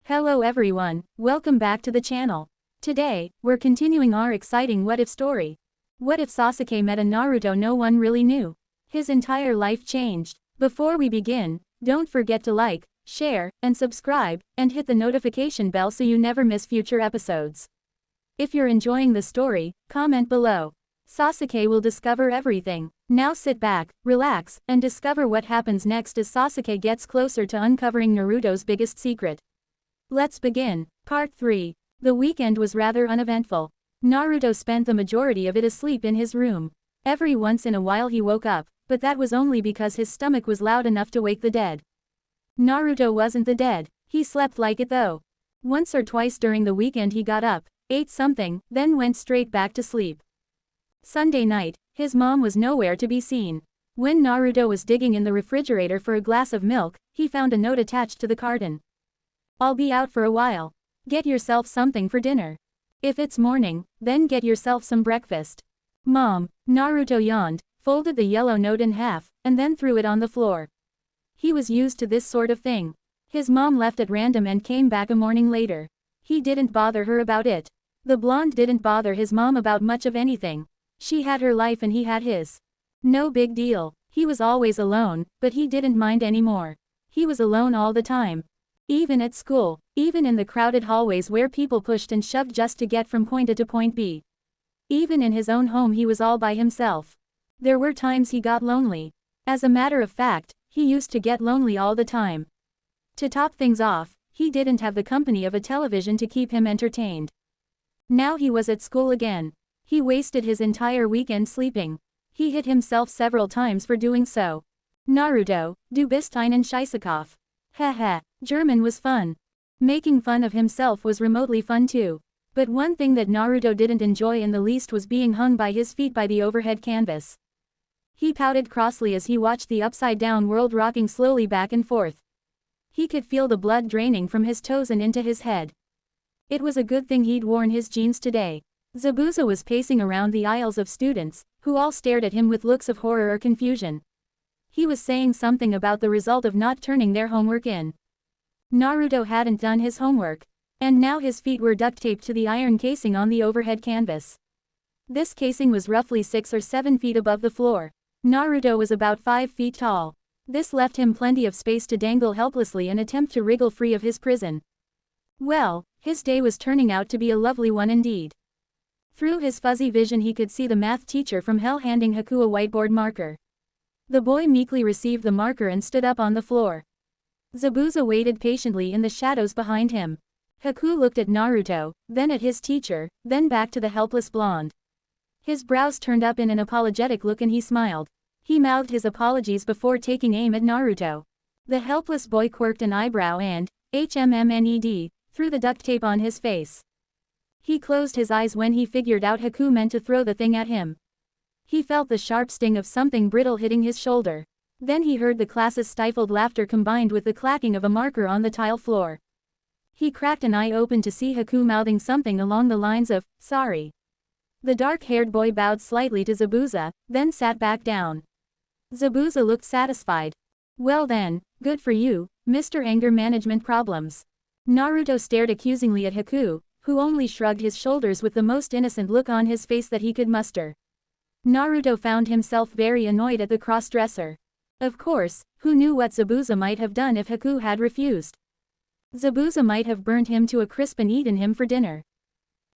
Hello everyone, welcome back to the channel. Today, we're continuing our exciting what-if story. What if Sasuke met a Naruto no one really knew? His entire life changed. Before we begin, don't forget to like, share, and subscribe, and hit the notification bell so you never miss future episodes. If you're enjoying the story, comment below. Sasuke will discover everything. Now sit back, relax, and discover what happens next as Sasuke gets closer to uncovering Naruto's biggest secret. Let's begin. Part 3. The weekend was rather uneventful. Naruto spent the majority of it asleep in his room. Every once in a while he woke up, but that was only because his stomach was loud enough to wake the dead. Naruto wasn't the dead, he slept like it though. Once or twice during the weekend he got up, ate something, then went straight back to sleep. Sunday night, his mom was nowhere to be seen. When Naruto was digging in the refrigerator for a glass of milk, he found a note attached to the carton. "I'll be out for a while. Get yourself something for dinner. If it's morning, then get yourself some breakfast." Mom. Naruto yawned, folded the yellow note in half, and then threw it on the floor. He was used to this sort of thing. His mom left at random and came back a morning later. He didn't bother her about it. The blonde didn't bother his mom about much of anything. She had her life and he had his. No big deal. He was always alone, but he didn't mind anymore. He was alone all the time. Even at school, even in the crowded hallways where people pushed and shoved just to get from point A to point B. Even in his own home he was all by himself. There were times he got lonely. As a matter of fact, he used to get lonely all the time. To top things off, he didn't have the company of a television to keep him entertained. Now he was at school again. He wasted his entire weekend sleeping. He hit himself several times for doing so. Naruto, du bist einen Scheisskopf. Haha, German was fun. Making fun of himself was remotely fun too. But one thing that Naruto didn't enjoy in the least was being hung by his feet by the overhead canvas. He pouted crossly as he watched the upside-down world rocking slowly back and forth. He could feel the blood draining from his toes and into his head. It was a good thing he'd worn his jeans today. Zabuza was pacing around the aisles of students, who all stared at him with looks of horror or confusion. He was saying something about the result of not turning their homework in. Naruto hadn't done his homework. And now his feet were duct taped to the iron casing on the overhead canvas. This casing was roughly 6 or 7 feet above the floor. Naruto was about 5 feet tall. This left him plenty of space to dangle helplessly and attempt to wriggle free of his prison. Well, his day was turning out to be a lovely one indeed. Through his fuzzy vision he could see the math teacher from hell handing Haku a whiteboard marker. The boy meekly received the marker and stood up on the floor. Zabuza waited patiently in the shadows behind him. Haku looked at Naruto, then at his teacher, then back to the helpless blonde. His brows turned up in an apologetic look and he smiled. He mouthed his apologies before taking aim at Naruto. The helpless boy quirked an eyebrow and, HMMNED, threw the duct tape on his face. He closed his eyes when he figured out Haku meant to throw the thing at him. He felt the sharp sting of something brittle hitting his shoulder. Then he heard the class's stifled laughter combined with the clacking of a marker on the tile floor. He cracked an eye open to see Haku mouthing something along the lines of, "Sorry." The dark-haired boy bowed slightly to Zabuza, then sat back down. Zabuza looked satisfied. "Well then, good for you, Mr. Anger Management Problems." Naruto stared accusingly at Haku, who only shrugged his shoulders with the most innocent look on his face that he could muster. Naruto found himself very annoyed at the cross-dresser. Of course, who knew what Zabuza might have done if Haku had refused? Zabuza might have burned him to a crisp and eaten him for dinner.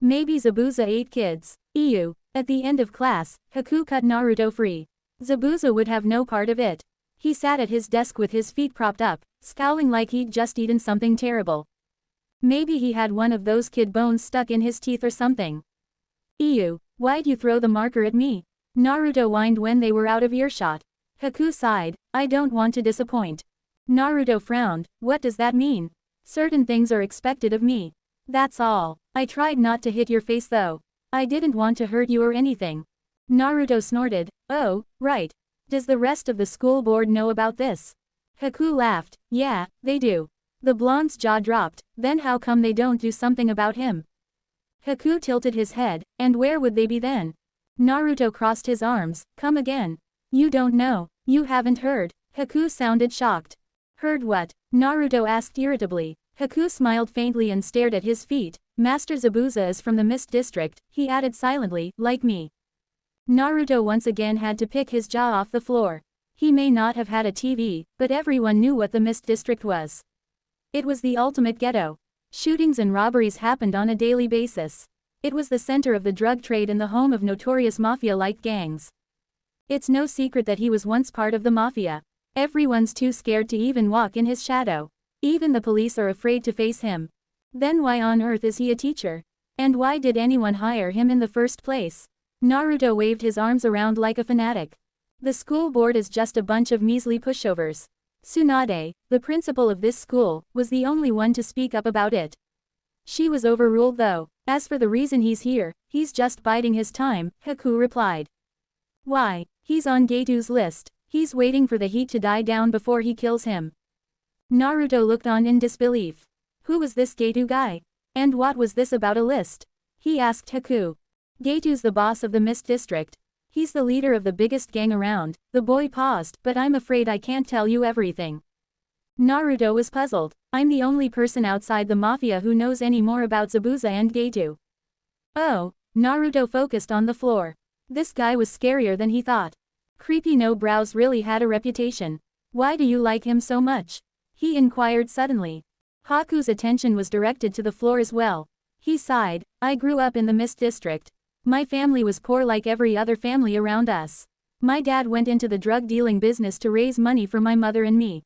Maybe Zabuza ate kids. Ew. At the end of class, Haku cut Naruto free. Zabuza would have no part of it. He sat at his desk with his feet propped up, scowling like he'd just eaten something terrible. Maybe he had one of those kid bones stuck in his teeth or something. Ew, why'd you throw the marker at me? Naruto whined when they were out of earshot. Haku sighed, "I don't want to disappoint." Naruto frowned, "What does that mean?" "Certain things are expected of me. That's all. I tried not to hit your face though. I didn't want to hurt you or anything." Naruto snorted, "Oh, right. Does the rest of the school board know about this?" Haku laughed, "Yeah, they do." The blonde's jaw dropped, "Then how come they don't do something about him?" Haku tilted his head, "And where would they be then?" Naruto crossed his arms, "Come again. You don't know, you haven't heard." Haku sounded shocked. "Heard what?" Naruto asked irritably. Haku smiled faintly and stared at his feet. Master Zabuza is from the Mist District, he added silently, like me. Naruto once again had to pick his jaw off the floor. He may not have had a TV, but everyone knew what the Mist District was. It was the ultimate ghetto. Shootings and robberies happened on a daily basis. It was the center of the drug trade and the home of notorious mafia-like gangs. It's no secret that he was once part of the mafia. Everyone's too scared to even walk in his shadow. Even the police are afraid to face him. Then why on earth is he a teacher? And why did anyone hire him in the first place? Naruto waved his arms around like a fanatic. The school board is just a bunch of measly pushovers. Tsunade, the principal of this school, was the only one to speak up about it. She was overruled though. As for the reason he's here, he's just biding his time, Haku replied. Why? He's on Geitu's list. He's waiting for the heat to die down before he kills him. Naruto looked on in disbelief. Who was this Geitu guy? And what was this about a list? He asked Haku. Geitu's the boss of the Mist District. He's the leader of the biggest gang around. The boy paused, but I'm afraid I can't tell you everything. Naruto was puzzled. I'm the only person outside the mafia who knows any more about Zabuza and Geitu. Oh, Naruto focused on the floor. This guy was scarier than he thought. Creepy no brows really had a reputation. Why do you like him so much? He inquired suddenly. Haku's attention was directed to the floor as well. He sighed. I grew up in the Mist District. My family was poor like every other family around us. My dad went into the drug dealing business to raise money for my mother and me.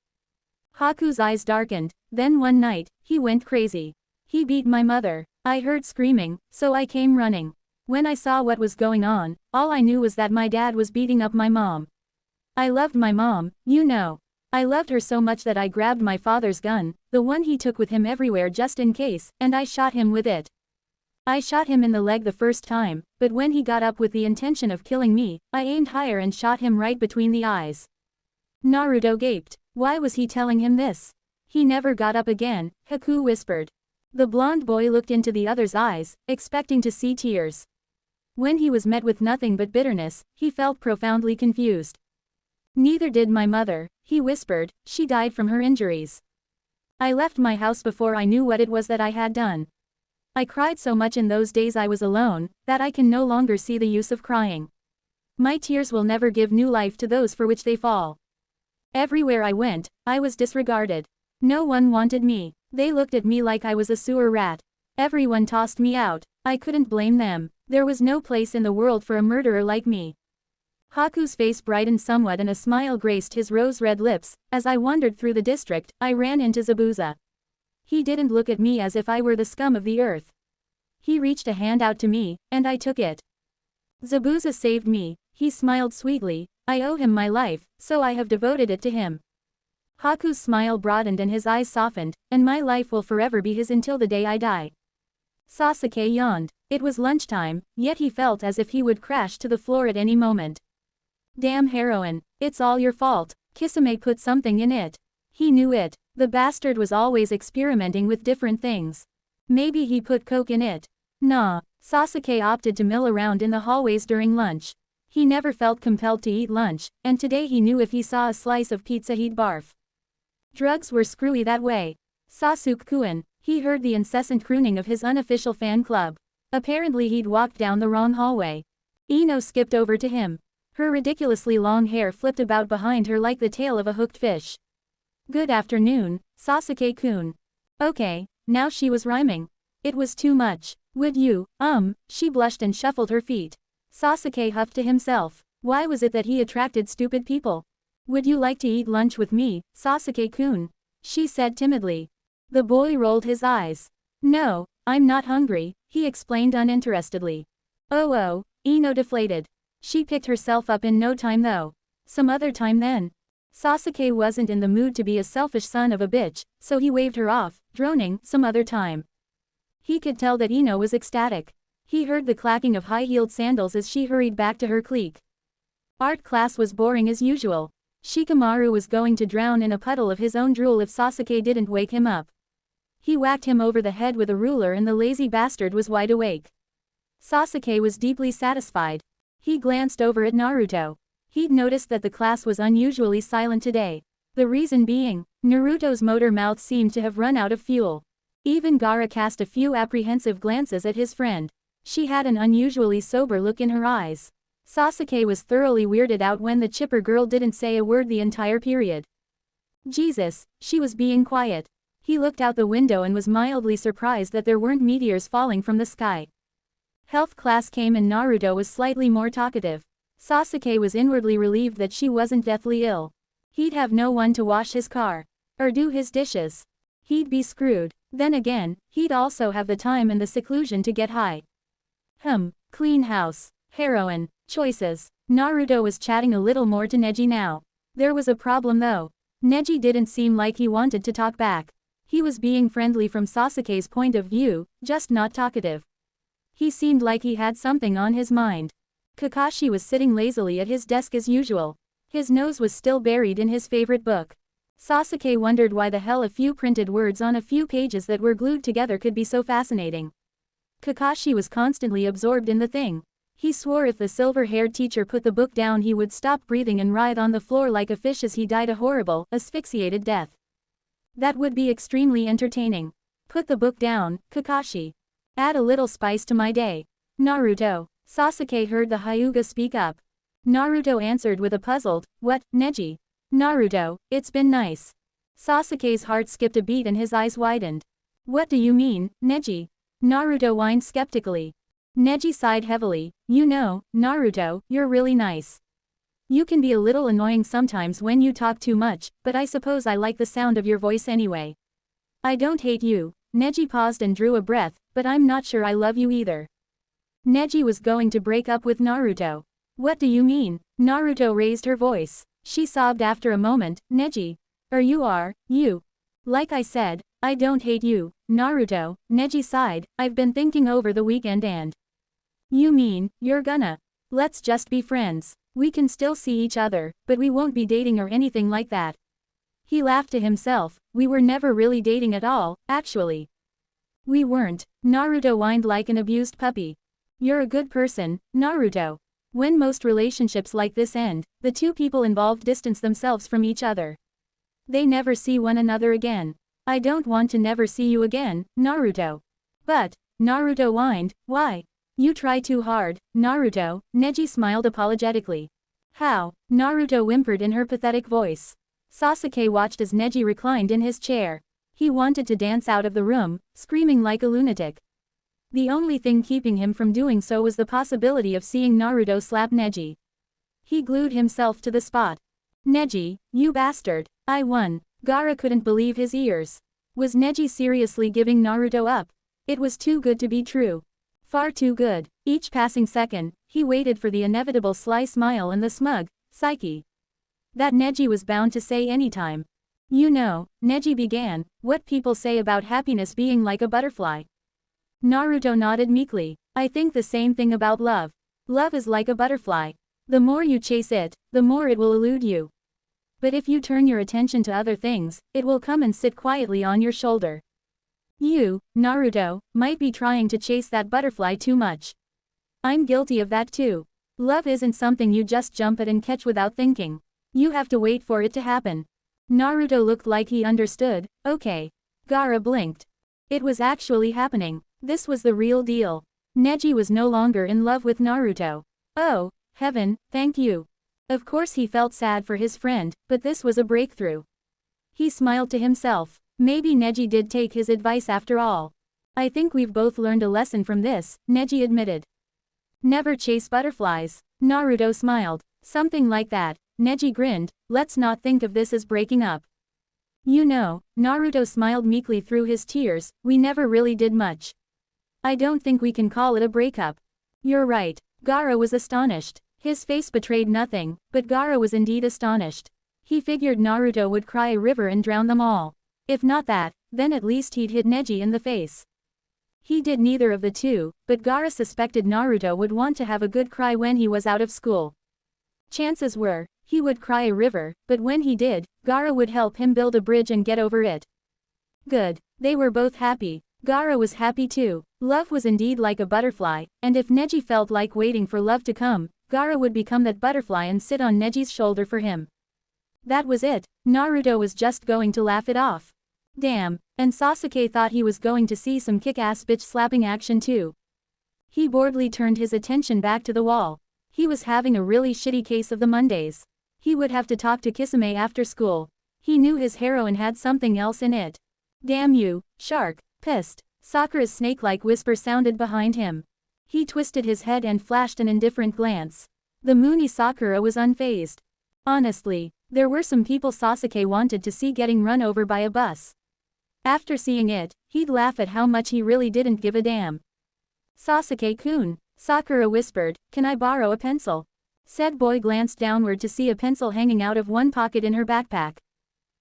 Haku's eyes darkened. Then one night, he went crazy. He beat my mother. I heard screaming, so I came running. When I saw what was going on, all I knew was that my dad was beating up my mom. I loved my mom, you know. I loved her so much that I grabbed my father's gun, the one he took with him everywhere just in case, and I shot him with it. I shot him in the leg the first time, but when he got up with the intention of killing me, I aimed higher and shot him right between the eyes. Naruto gaped. Why was he telling him this? He never got up again, Haku whispered. The blonde boy looked into the other's eyes, expecting to see tears. When he was met with nothing but bitterness, he felt profoundly confused. Neither did my mother, he whispered, she died from her injuries. I left my house before I knew what it was that I had done. I cried so much in those days I was alone, that I can no longer see the use of crying. My tears will never give new life to those for which they fall. Everywhere I went, I was disregarded. No one wanted me. They looked at me like I was a sewer rat. Everyone tossed me out. I couldn't blame them. There was no place in the world for a murderer like me. Haku's face brightened somewhat and a smile graced his rose-red lips. As I wandered through the district, I ran into Zabuza. He didn't look at me as if I were the scum of the earth. He reached a hand out to me, and I took it. Zabuza saved me, he smiled sweetly. I owe him my life, so I have devoted it to him. Haku's smile broadened and his eyes softened, and my life will forever be his until the day I die. Sasuke yawned. It was lunchtime, yet he felt as if he would crash to the floor at any moment. Damn heroin, it's all your fault. Kisame put something in it. He knew it. The bastard was always experimenting with different things. Maybe he put coke in it. Nah. Sasuke opted to mill around in the hallways during lunch. He never felt compelled to eat lunch, and today he knew if he saw a slice of pizza he'd barf. Drugs were screwy that way. Sasuke-kun. He heard the incessant crooning of his unofficial fan club. Apparently he'd walked down the wrong hallway. Ino skipped over to him. Her ridiculously long hair flipped about behind her like the tail of a hooked fish. Good afternoon, Sasuke-kun. Okay, now she was rhyming. It was too much. Would you, she blushed and shuffled her feet. Sasuke huffed to himself. Why was it that he attracted stupid people? Would you like to eat lunch with me, Sasuke-kun? She said timidly. The boy rolled his eyes. No, I'm not hungry, he explained uninterestedly. Oh, Ino deflated. She picked herself up in no time though. Some other time then. Sasuke wasn't in the mood to be a selfish son of a bitch, so he waved her off, droning, some other time. He could tell that Ino was ecstatic. He heard the clacking of high-heeled sandals as she hurried back to her clique. Art class was boring as usual. Shikamaru was going to drown in a puddle of his own drool if Sasuke didn't wake him up. He whacked him over the head with a ruler and the lazy bastard was wide awake. Sasuke was deeply satisfied. He glanced over at Naruto. He'd noticed that the class was unusually silent today. The reason being, Naruto's motor mouth seemed to have run out of fuel. Even Gaara cast a few apprehensive glances at his friend. She had an unusually sober look in her eyes. Sasuke was thoroughly weirded out when the chipper girl didn't say a word the entire period. Jesus, she was being quiet. He looked out the window and was mildly surprised that there weren't meteors falling from the sky. Health class came and Naruto was slightly more talkative. Sasuke was inwardly relieved that she wasn't deathly ill. He'd have no one to wash his car. Or do his dishes. He'd be screwed. Then again, he'd also have the time and the seclusion to get high. Clean house. Heroin. Choices. Naruto was chatting a little more to Neji now. There was a problem though. Neji didn't seem like he wanted to talk back. He was being friendly from Sasuke's point of view, just not talkative. He seemed like he had something on his mind. Kakashi was sitting lazily at his desk as usual. His nose was still buried in his favorite book. Sasuke wondered why the hell a few printed words on a few pages that were glued together could be so fascinating. Kakashi was constantly absorbed in the thing. He swore if the silver-haired teacher put the book down he would stop breathing and writhe on the floor like a fish as he died a horrible, asphyxiated death. That would be extremely entertaining. Put the book down, Kakashi. Add a little spice to my day. Naruto. Sasuke heard the Hyuga speak up. Naruto answered with a puzzled, "What, Neji?" "Naruto, it's been nice." Sasuke's heart skipped a beat and his eyes widened. "What do you mean, Neji?" Naruto whined skeptically. Neji sighed heavily. "You know, Naruto, you're really nice. You can be a little annoying sometimes when you talk too much, but I suppose I like the sound of your voice anyway. I don't hate you." Neji paused and drew a breath, "but I'm not sure I love you either." Neji was going to break up with Naruto. "What do you mean?" Naruto raised her voice. She sobbed after a moment, "Neji. You. Like I said, I don't hate you, Naruto." Neji sighed, "I've been thinking over the weekend and." "You mean, you're gonna. Let's just be friends. We can still see each other, but we won't be dating or anything like that." He laughed to himself. "We were never really dating at all, actually." "We weren't." Naruto whined like an abused puppy. "You're a good person, Naruto." When most relationships like this end, the two people involved distance themselves from each other. They never see one another again. "I don't want to never see you again, Naruto." "But," Naruto whined, "why? You try too hard, Naruto." Neji smiled apologetically. "How?" Naruto whimpered in her pathetic voice. Sasuke watched as Neji reclined in his chair. He wanted to dance out of the room, screaming like a lunatic. The only thing keeping him from doing so was the possibility of seeing Naruto slap Neji. He glued himself to the spot. "Neji, you bastard, I won." Gaara couldn't believe his ears. Was Neji seriously giving Naruto up? It was too good to be true. Far too good. Each passing second, he waited for the inevitable sly smile and the smug psyche that Neji was bound to say anytime. "You know," Neji began, "what people say about happiness being like a butterfly." Naruto nodded meekly. "I think the same thing about love. Love is like a butterfly. The more you chase it, the more it will elude you. But if you turn your attention to other things, it will come and sit quietly on your shoulder. You, Naruto, might be trying to chase that butterfly too much. I'm guilty of that too. Love isn't something you just jump at and catch without thinking. You have to wait for it to happen." Naruto looked like he understood. "Okay." Gaara blinked. It was actually happening. This was the real deal. Neji was no longer in love with Naruto. Oh, heaven, thank you. Of course he felt sad for his friend, but this was a breakthrough. He smiled to himself. Maybe Neji did take his advice after all. "I think we've both learned a lesson from this," Neji admitted. "Never chase butterflies." Naruto smiled. "Something like that." Neji grinned. "Let's not think of this as breaking up. You know," Naruto smiled meekly through his tears, "we never really did much. I don't think we can call it a breakup." "You're right." Gaara was astonished. His face betrayed nothing, but Gaara was indeed astonished. He figured Naruto would cry a river and drown them all. If not that, then at least he'd hit Neji in the face. He did neither of the two, but Gaara suspected Naruto would want to have a good cry when he was out of school. Chances were, he would cry a river, but when he did, Gaara would help him build a bridge and get over it. Good. They were both happy. Gaara was happy too. Love was indeed like a butterfly, and if Neji felt like waiting for love to come, Gaara would become that butterfly and sit on Neji's shoulder for him. That was it, Naruto was just going to laugh it off. Damn, and Sasuke thought he was going to see some kick-ass bitch-slapping action too. He boredly turned his attention back to the wall. He was having a really shitty case of the Mondays. He would have to talk to Kisame after school. He knew his heroine had something else in it. Damn you, shark, pissed. Sakura's snake-like whisper sounded behind him. He twisted his head and flashed an indifferent glance. The moony Sakura was unfazed. Honestly, there were some people Sasuke wanted to see getting run over by a bus. After seeing it, he'd laugh at how much he really didn't give a damn. Sasuke-kun, Sakura whispered, can I borrow a pencil? Said boy glanced downward to see a pencil hanging out of one pocket in her backpack.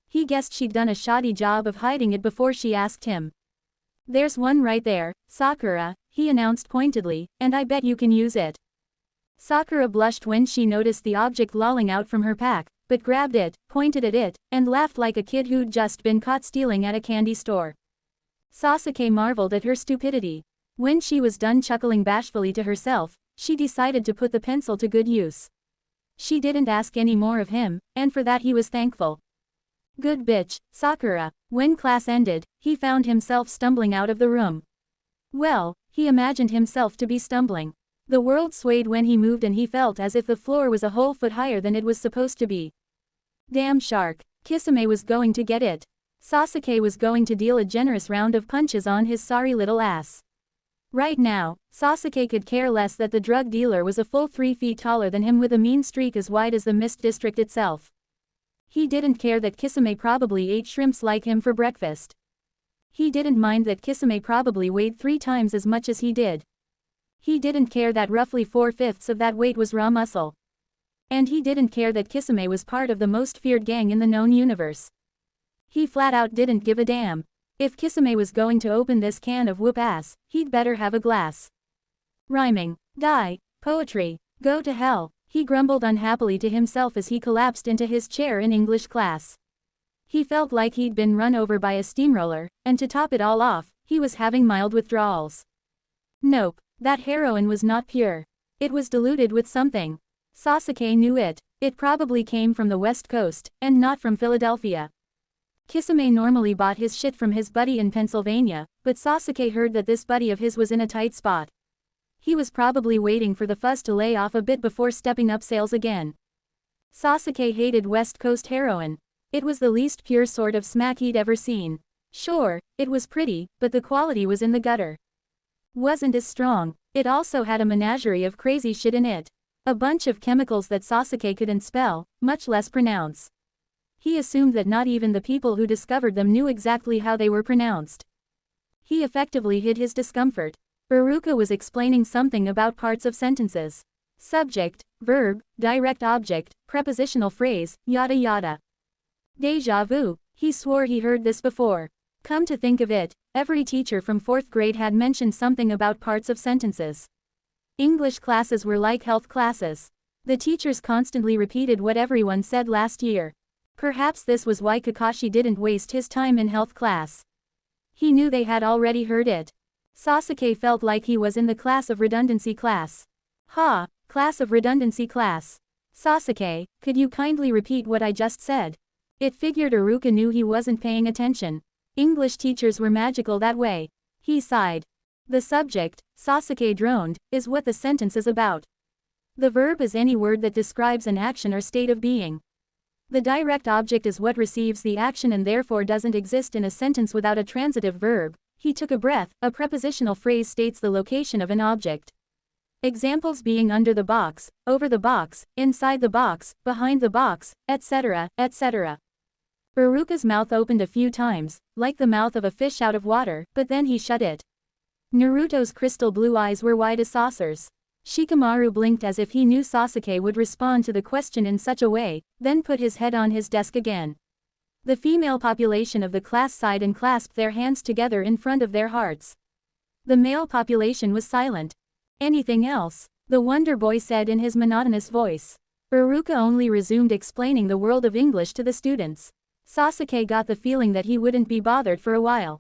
He guessed she'd done a shoddy job of hiding it before she asked him. There's one right there, Sakura, he announced pointedly, and I bet you can use it. Sakura blushed when she noticed the object lolling out from her pack, but grabbed it, pointed at it, and laughed like a kid who'd just been caught stealing at a candy store. Sasuke marveled at her stupidity. When she was done chuckling bashfully to herself, she decided to put the pencil to good use. She didn't ask any more of him, and for that he was thankful. Good bitch, Sakura. When class ended, he found himself stumbling out of the room. Well, he imagined himself to be stumbling. The world swayed when he moved and he felt as if the floor was a whole foot higher than it was supposed to be. Damn shark, Kisame was going to get it. Sasuke was going to deal a generous round of punches on his sorry little ass. Right now, Sasuke could care less that the drug dealer was a full 3 feet taller than him with a mean streak as wide as the Mist District itself. He didn't care that Kisame probably ate shrimps like him for breakfast. He didn't mind that Kisame probably weighed 3 times as much as he did. He didn't care that roughly 4/5 of that weight was raw muscle. And he didn't care that Kisame was part of the most feared gang in the known universe. He flat out didn't give a damn. If Kisame was going to open this can of whoop ass, he'd better have a glass. Rhyming, die, poetry, go to hell, he grumbled unhappily to himself as he collapsed into his chair in English class. He felt like he'd been run over by a steamroller, and to top it all off, he was having mild withdrawals. Nope, that heroin was not pure. It was diluted with something. Sasuke knew it. It probably came from the West Coast, and not from Philadelphia. Kisame normally bought his shit from his buddy in Pennsylvania, but Sasuke heard that this buddy of his was in a tight spot. He was probably waiting for the fuzz to lay off a bit before stepping up sales again. Sasuke hated West Coast heroin. It was the least pure sort of smack he'd ever seen. Sure, it was pretty, but the quality was in the gutter. Wasn't as strong. It also had a menagerie of crazy shit in it. A bunch of chemicals that Sasuke couldn't spell, much less pronounce. He assumed that not even the people who discovered them knew exactly how they were pronounced. He effectively hid his discomfort. Iruka was explaining something about parts of sentences. Subject, verb, direct object, prepositional phrase, yada yada. Deja vu, he swore he heard this before. Come to think of it, every teacher from 4th grade had mentioned something about parts of sentences. English classes were like health classes. The teachers constantly repeated what everyone said last year. Perhaps this was why Kakashi didn't waste his time in health class. He knew they had already heard it. Sasuke felt like he was in the class of redundancy class. Ha, class of redundancy class. Sasuke, could you kindly repeat what I just said? It figured Iruka knew he wasn't paying attention. English teachers were magical that way. He sighed. The subject, Sasuke droned, is what the sentence is about. The verb is any word that describes an action or state of being. The direct object is what receives the action and therefore doesn't exist in a sentence without a transitive verb. He took a breath. A prepositional phrase states the location of an object. Examples being under the box, over the box, inside the box, behind the box, etc., etc. Iruka's mouth opened a few times, like the mouth of a fish out of water, but then he shut it. Naruto's crystal blue eyes were wide as saucers. Shikamaru blinked as if he knew Sasuke would respond to the question in such a way, then put his head on his desk again. The female population of the class sighed and clasped their hands together in front of their hearts. The male population was silent. Anything else? The Wonder Boy said in his monotonous voice. Iruka only resumed explaining the world of English to the students. Sasuke got the feeling that he wouldn't be bothered for a while.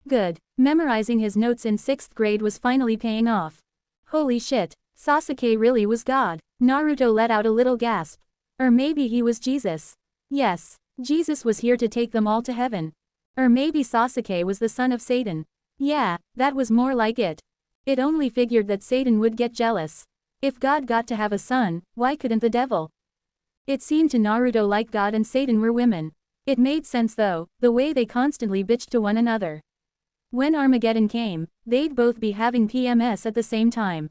Good. Memorizing his notes in 6th grade was finally paying off. Holy shit, Sasuke really was God. Naruto let out a little gasp. Or maybe he was Jesus. Yes, Jesus was here to take them all to heaven. Or maybe Sasuke was the son of Satan. Yeah, that was more like it. It only figured that Satan would get jealous. If God got to have a son, why couldn't the devil? It seemed to Naruto like God and Satan were women. It made sense though, the way they constantly bitched to one another. When Armageddon came, they'd both be having PMS at the same time.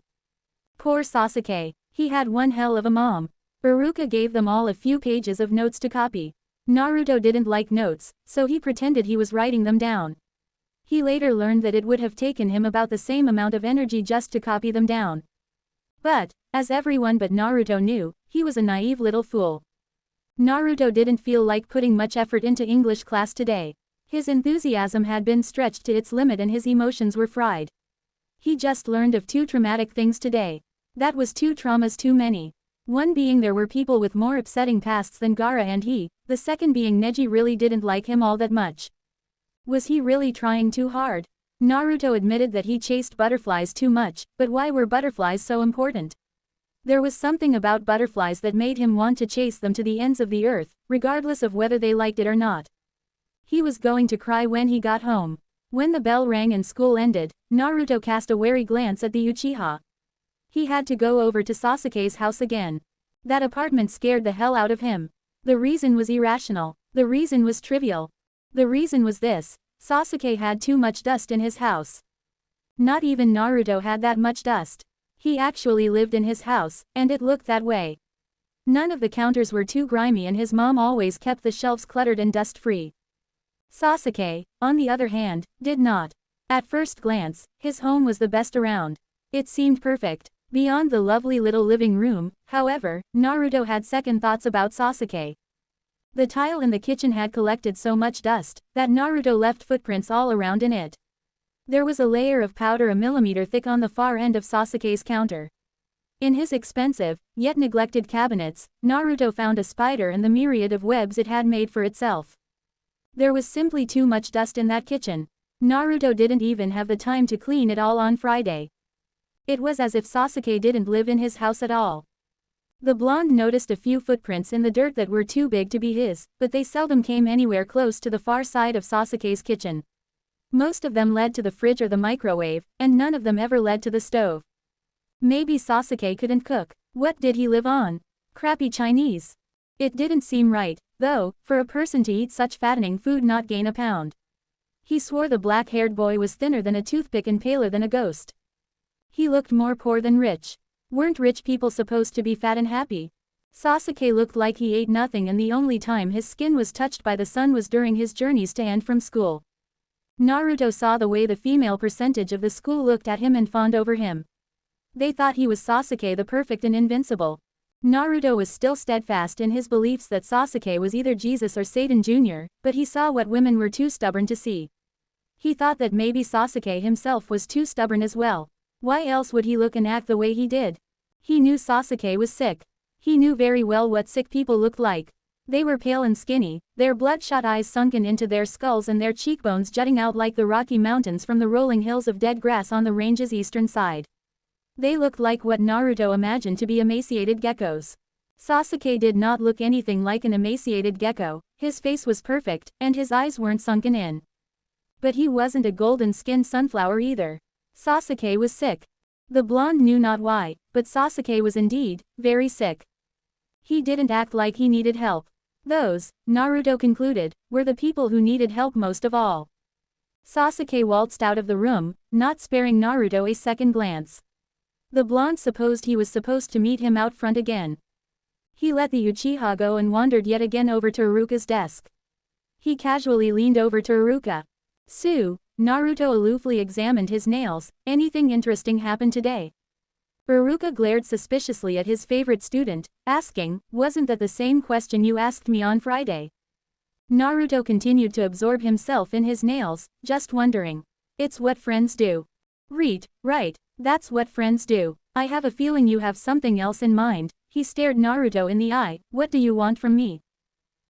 Poor Sasuke, he had one hell of a mom. Iruka gave them all a few pages of notes to copy. Naruto didn't like notes, so he pretended he was writing them down. He later learned that it would have taken him about the same amount of energy just to copy them down. But, as everyone but Naruto knew, he was a naive little fool. Naruto didn't feel like putting much effort into English class today. His enthusiasm had been stretched to its limit and his emotions were fried. He just learned of 2 traumatic things today. That was 2 traumas too many. One being there were people with more upsetting pasts than Gaara and he, the second being Neji really didn't like him all that much. Was he really trying too hard? Naruto admitted that he chased butterflies too much, but why were butterflies so important? There was something about butterflies that made him want to chase them to the ends of the earth, regardless of whether they liked it or not. He was going to cry when he got home. When the bell rang and school ended, Naruto cast a wary glance at the Uchiha. He had to go over to Sasuke's house again. That apartment scared the hell out of him. The reason was irrational. The reason was trivial. The reason was this: Sasuke had too much dust in his house. Not even Naruto had that much dust. He actually lived in his house, and it looked that way. None of the counters were too grimy and his mom always kept the shelves cluttered and dust-free. Sasuke, on the other hand, did not. At first glance, his home was the best around. It seemed perfect. Beyond the lovely little living room, however, Naruto had second thoughts about Sasuke. The tile in the kitchen had collected so much dust that Naruto left footprints all around in it. There was a layer of powder a millimeter thick on the far end of Sasuke's counter. In his expensive, yet neglected cabinets, Naruto found a spider and the myriad of webs it had made for itself. There was simply too much dust in that kitchen. Naruto didn't even have the time to clean it all on Friday. It was as if Sasuke didn't live in his house at all. The blonde noticed a few footprints in the dirt that were too big to be his, but they seldom came anywhere close to the far side of Sasuke's kitchen. Most of them led to the fridge or the microwave, and none of them ever led to the stove. Maybe Sasuke couldn't cook. What did he live on? Crappy Chinese. It didn't seem right, though, for a person to eat such fattening food not gain a pound. He swore the black-haired boy was thinner than a toothpick and paler than a ghost. He looked more poor than rich. Weren't rich people supposed to be fat and happy? Sasuke looked like he ate nothing and the only time his skin was touched by the sun was during his journeys to and from school. Naruto saw the way the female percentage of the school looked at him and fawned over him. They thought he was Sasuke the perfect and invincible. Naruto was still steadfast in his beliefs that Sasuke was either Jesus or Satan Jr., but he saw what women were too stubborn to see. He thought that maybe Sasuke himself was too stubborn as well. Why else would he look and act the way he did? He knew Sasuke was sick. He knew very well what sick people looked like. They were pale and skinny, their bloodshot eyes sunken into their skulls and their cheekbones jutting out like the Rocky Mountains from the rolling hills of dead grass on the range's eastern side. They looked like what Naruto imagined to be emaciated geckos. Sasuke did not look anything like an emaciated gecko, his face was perfect, and his eyes weren't sunken in. But he wasn't a golden-skinned sunflower either. Sasuke was sick. The blonde knew not why, but Sasuke was indeed very sick. He didn't act like he needed help. Those, Naruto concluded, were the people who needed help most of all. Sasuke waltzed out of the room, not sparing Naruto a second glance. The blonde supposed he was supposed to meet him out front again. He let the Uchiha go and wandered yet again over to Iruka's desk. He casually leaned over to Iruka. "Sue," Naruto aloofly examined his nails, "anything interesting happened today?" Iruka glared suspiciously at his favorite student, asking, "Wasn't that the same question you asked me on Friday?" Naruto continued to absorb himself in his nails, just wondering. It's what friends do. Right, that's what friends do. I have a feeling you have something else in mind. He stared Naruto in the eye. "What do you want from me?"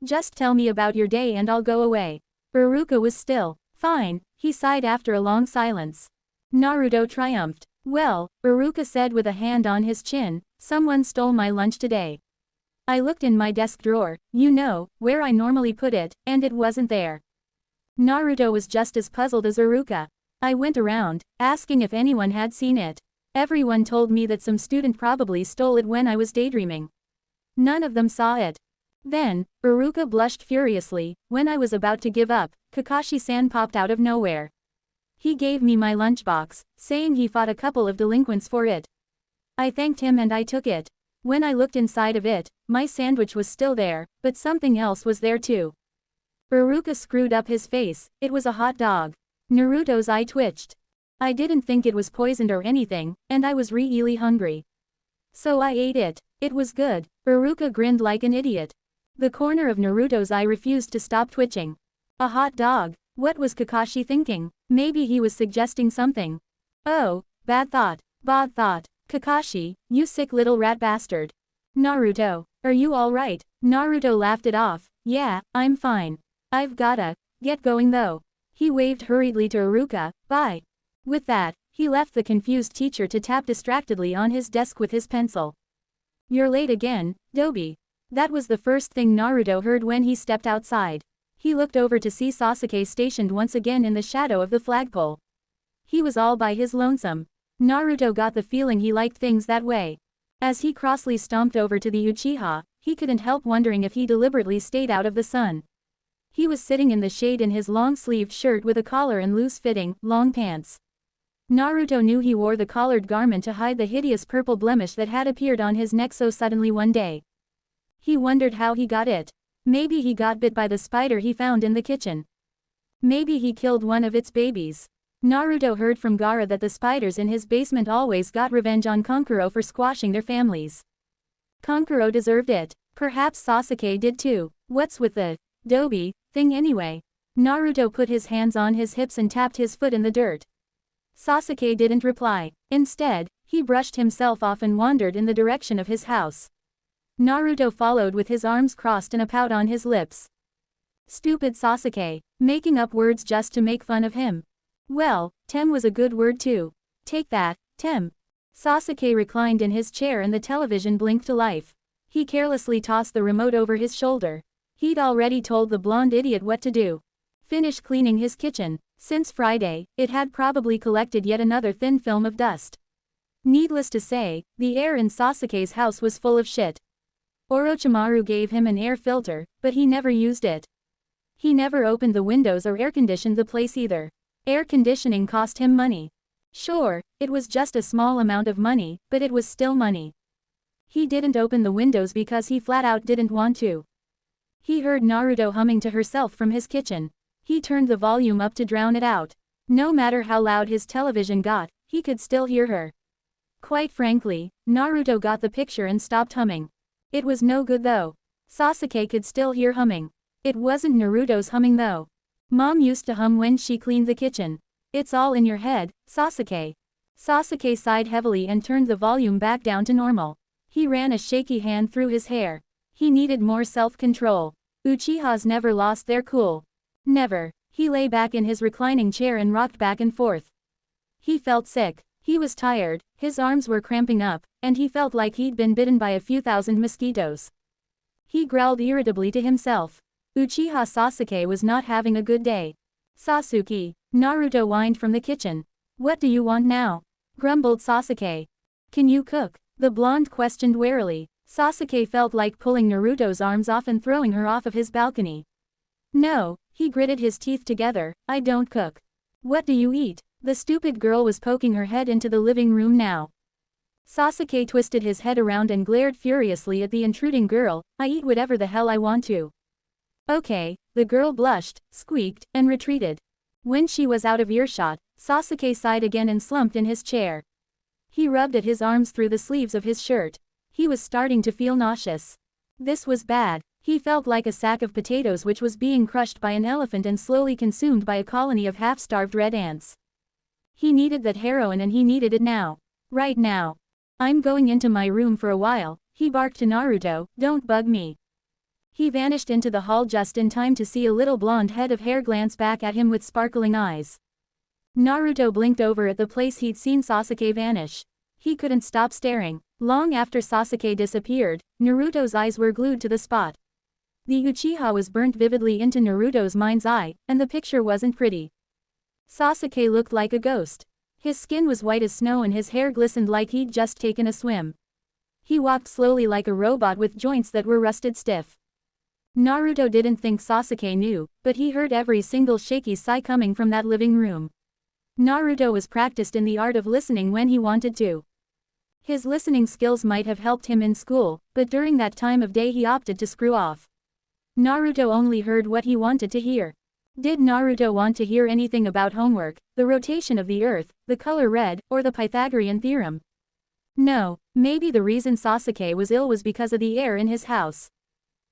"Just tell me about your day and I'll go away." Iruka was still. "Fine," he sighed after a long silence. Naruto triumphed. "Well," Iruka said with a hand on his chin, "someone stole my lunch today." I looked in my desk drawer, you know, where I normally put it, and it wasn't there. Naruto was just as puzzled as Iruka. I went around, asking if anyone had seen it. Everyone told me that some student probably stole it when I was daydreaming. None of them saw it. Then, Iruka blushed furiously. When I was about to give up, Kakashi-san popped out of nowhere. He gave me my lunchbox, saying he fought a couple of delinquents for it. I thanked him and I took it. When I looked inside of it, my sandwich was still there, but something else was there too. Iruka screwed up his face. It was a hot dog. Naruto's eye twitched. I didn't think it was poisoned or anything, and I was really hungry. So I ate it. It was good. Iruka grinned like an idiot. The corner of Naruto's eye refused to stop twitching. A hot dog. What was Kakashi thinking? Maybe he was suggesting something. Oh, bad thought. Bad thought. Kakashi, you sick little rat bastard. Naruto, are you alright? Naruto laughed it off. Yeah, I'm fine. I've gotta get going though. He waved hurriedly to Iruka. Bye. With that, he left the confused teacher to tap distractedly on his desk with his pencil. You're late again, Dobi. That was the first thing Naruto heard when he stepped outside. He looked over to see Sasuke stationed once again in the shadow of the flagpole. He was all by his lonesome. Naruto got the feeling he liked things that way. As he crossly stomped over to the Uchiha, he couldn't help wondering if he deliberately stayed out of the sun. He was sitting in the shade in his long-sleeved shirt with a collar and loose-fitting, long pants. Naruto knew he wore the collared garment to hide the hideous purple blemish that had appeared on his neck so suddenly one day. He wondered how he got it. Maybe he got bit by the spider he found in the kitchen. Maybe he killed one of its babies. Naruto heard from Gaara that the spiders in his basement always got revenge on Kankuro for squashing their families. Kankuro deserved it. Perhaps Sasuke did too. What's with the Dobi thing anyway? Naruto put his hands on his hips and tapped his foot in the dirt. Sasuke didn't reply. Instead, he brushed himself off and wandered in the direction of his house. Naruto followed with his arms crossed and a pout on his lips. Stupid Sasuke, making up words just to make fun of him. Well, tem was a good word too. Take that, tem. Sasuke reclined in his chair and the television blinked to life. He carelessly tossed the remote over his shoulder. He'd already told the blonde idiot what to do. Finish cleaning his kitchen. Since Friday, it had probably collected yet another thin film of dust. Needless to say, the air in Sasuke's house was full of shit. Orochimaru gave him an air filter, but he never used it. He never opened the windows or air-conditioned the place either. Air conditioning cost him money. Sure, it was just a small amount of money, but it was still money. He didn't open the windows because he flat out didn't want to. He heard Naruto humming to herself from his kitchen. He turned the volume up to drown it out. No matter how loud his television got, he could still hear her. Quite frankly, Naruto got the picture and stopped humming. It was no good though. Sasuke could still hear humming. It wasn't Naruto's humming though. Mom used to hum when she cleaned the kitchen. It's all in your head, Sasuke. Sasuke sighed heavily and turned the volume back down to normal. He ran a shaky hand through his hair. He needed more self-control. Uchihas never lost their cool. Never. He lay back in his reclining chair and rocked back and forth. He felt sick. He was tired, his arms were cramping up, and he felt like he'd been bitten by a few thousand mosquitoes. He growled irritably to himself. Uchiha Sasuke was not having a good day. Sasuke, Naruto whined from the kitchen. What do you want now? Grumbled Sasuke. Can you cook? The blonde questioned warily. Sasuke felt like pulling Naruto's arms off and throwing her off of his balcony. No, he gritted his teeth together, I don't cook. What do you eat? The stupid girl was poking her head into the living room now. Sasuke twisted his head around and glared furiously at the intruding girl, I eat whatever the hell I want to. Okay, the girl blushed, squeaked, and retreated. When she was out of earshot, Sasuke sighed again and slumped in his chair. He rubbed at his arms through the sleeves of his shirt. He was starting to feel nauseous. This was bad. He felt like a sack of potatoes which was being crushed by an elephant and slowly consumed by a colony of half-starved red ants. He needed that heroin and he needed it now. Right now. I'm going into my room for a while, he barked to Naruto, don't bug me. He vanished into the hall just in time to see a little blonde head of hair glance back at him with sparkling eyes. Naruto blinked over at the place he'd seen Sasuke vanish. He couldn't stop staring. Long after Sasuke disappeared, Naruto's eyes were glued to the spot. The Uchiha was burnt vividly into Naruto's mind's eye, and the picture wasn't pretty. Sasuke looked like a ghost. His skin was white as snow and his hair glistened like he'd just taken a swim. He walked slowly like a robot with joints that were rusted stiff. Naruto didn't think Sasuke knew, but he heard every single shaky sigh coming from that living room. Naruto was practiced in the art of listening when he wanted to. His listening skills might have helped him in school, but during that time of day he opted to screw off. Naruto only heard what he wanted to hear. Did Naruto want to hear anything about homework, the rotation of the earth, the color red, or the Pythagorean theorem? No, maybe the reason Sasuke was ill was because of the air in his house.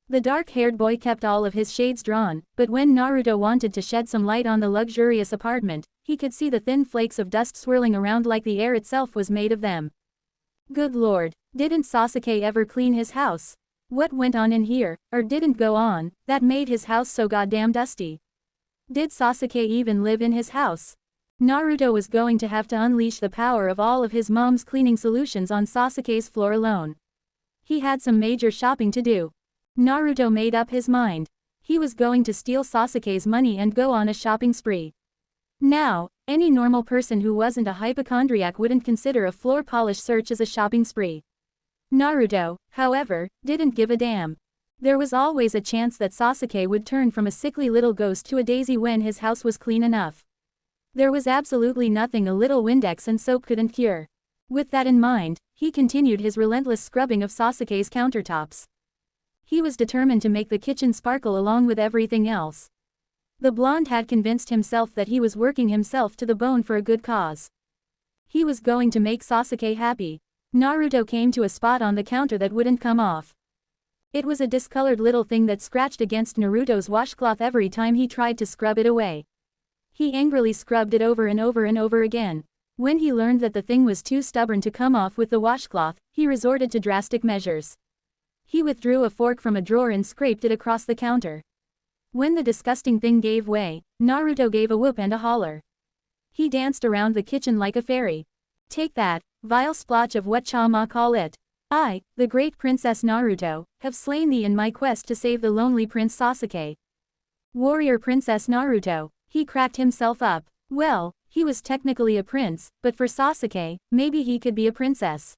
The dark-haired boy kept all of his shades drawn, but when Naruto wanted to shed some light on the luxurious apartment, he could see the thin flakes of dust swirling around like the air itself was made of them. Good lord, didn't Sasuke ever clean his house? What went on in here, or didn't go on, that made his house so goddamn dusty? Did Sasuke even live in his house? Naruto was going to have to unleash the power of all of his mom's cleaning solutions on Sasuke's floor alone. He had some major shopping to do. Naruto made up his mind. He was going to steal Sasuke's money and go on a shopping spree. Now, any normal person who wasn't a hypochondriac wouldn't consider a floor polish search as a shopping spree. Naruto, however, didn't give a damn. There was always a chance that Sasuke would turn from a sickly little ghost to a daisy when his house was clean enough. There was absolutely nothing a little Windex and soap couldn't cure. With that in mind, he continued his relentless scrubbing of Sasuke's countertops. He was determined to make the kitchen sparkle along with everything else. The blonde had convinced himself that he was working himself to the bone for a good cause. He was going to make Sasuke happy. Naruto came to a spot on the counter that wouldn't come off. It was a discolored little thing that scratched against Naruto's washcloth every time he tried to scrub it away. He angrily scrubbed it over and over and over again. When he learned that the thing was too stubborn to come off with the washcloth, he resorted to drastic measures. He withdrew a fork from a drawer and scraped it across the counter. When the disgusting thing gave way, Naruto gave a whoop and a holler. He danced around the kitchen like a fairy. Take that, vile splotch of whatchamacallit call it. I, the great Princess Naruto, have slain thee in my quest to save the lonely Prince Sasuke. Warrior Princess Naruto, he cracked himself up. Well, he was technically a prince, but for Sasuke, maybe he could be a princess.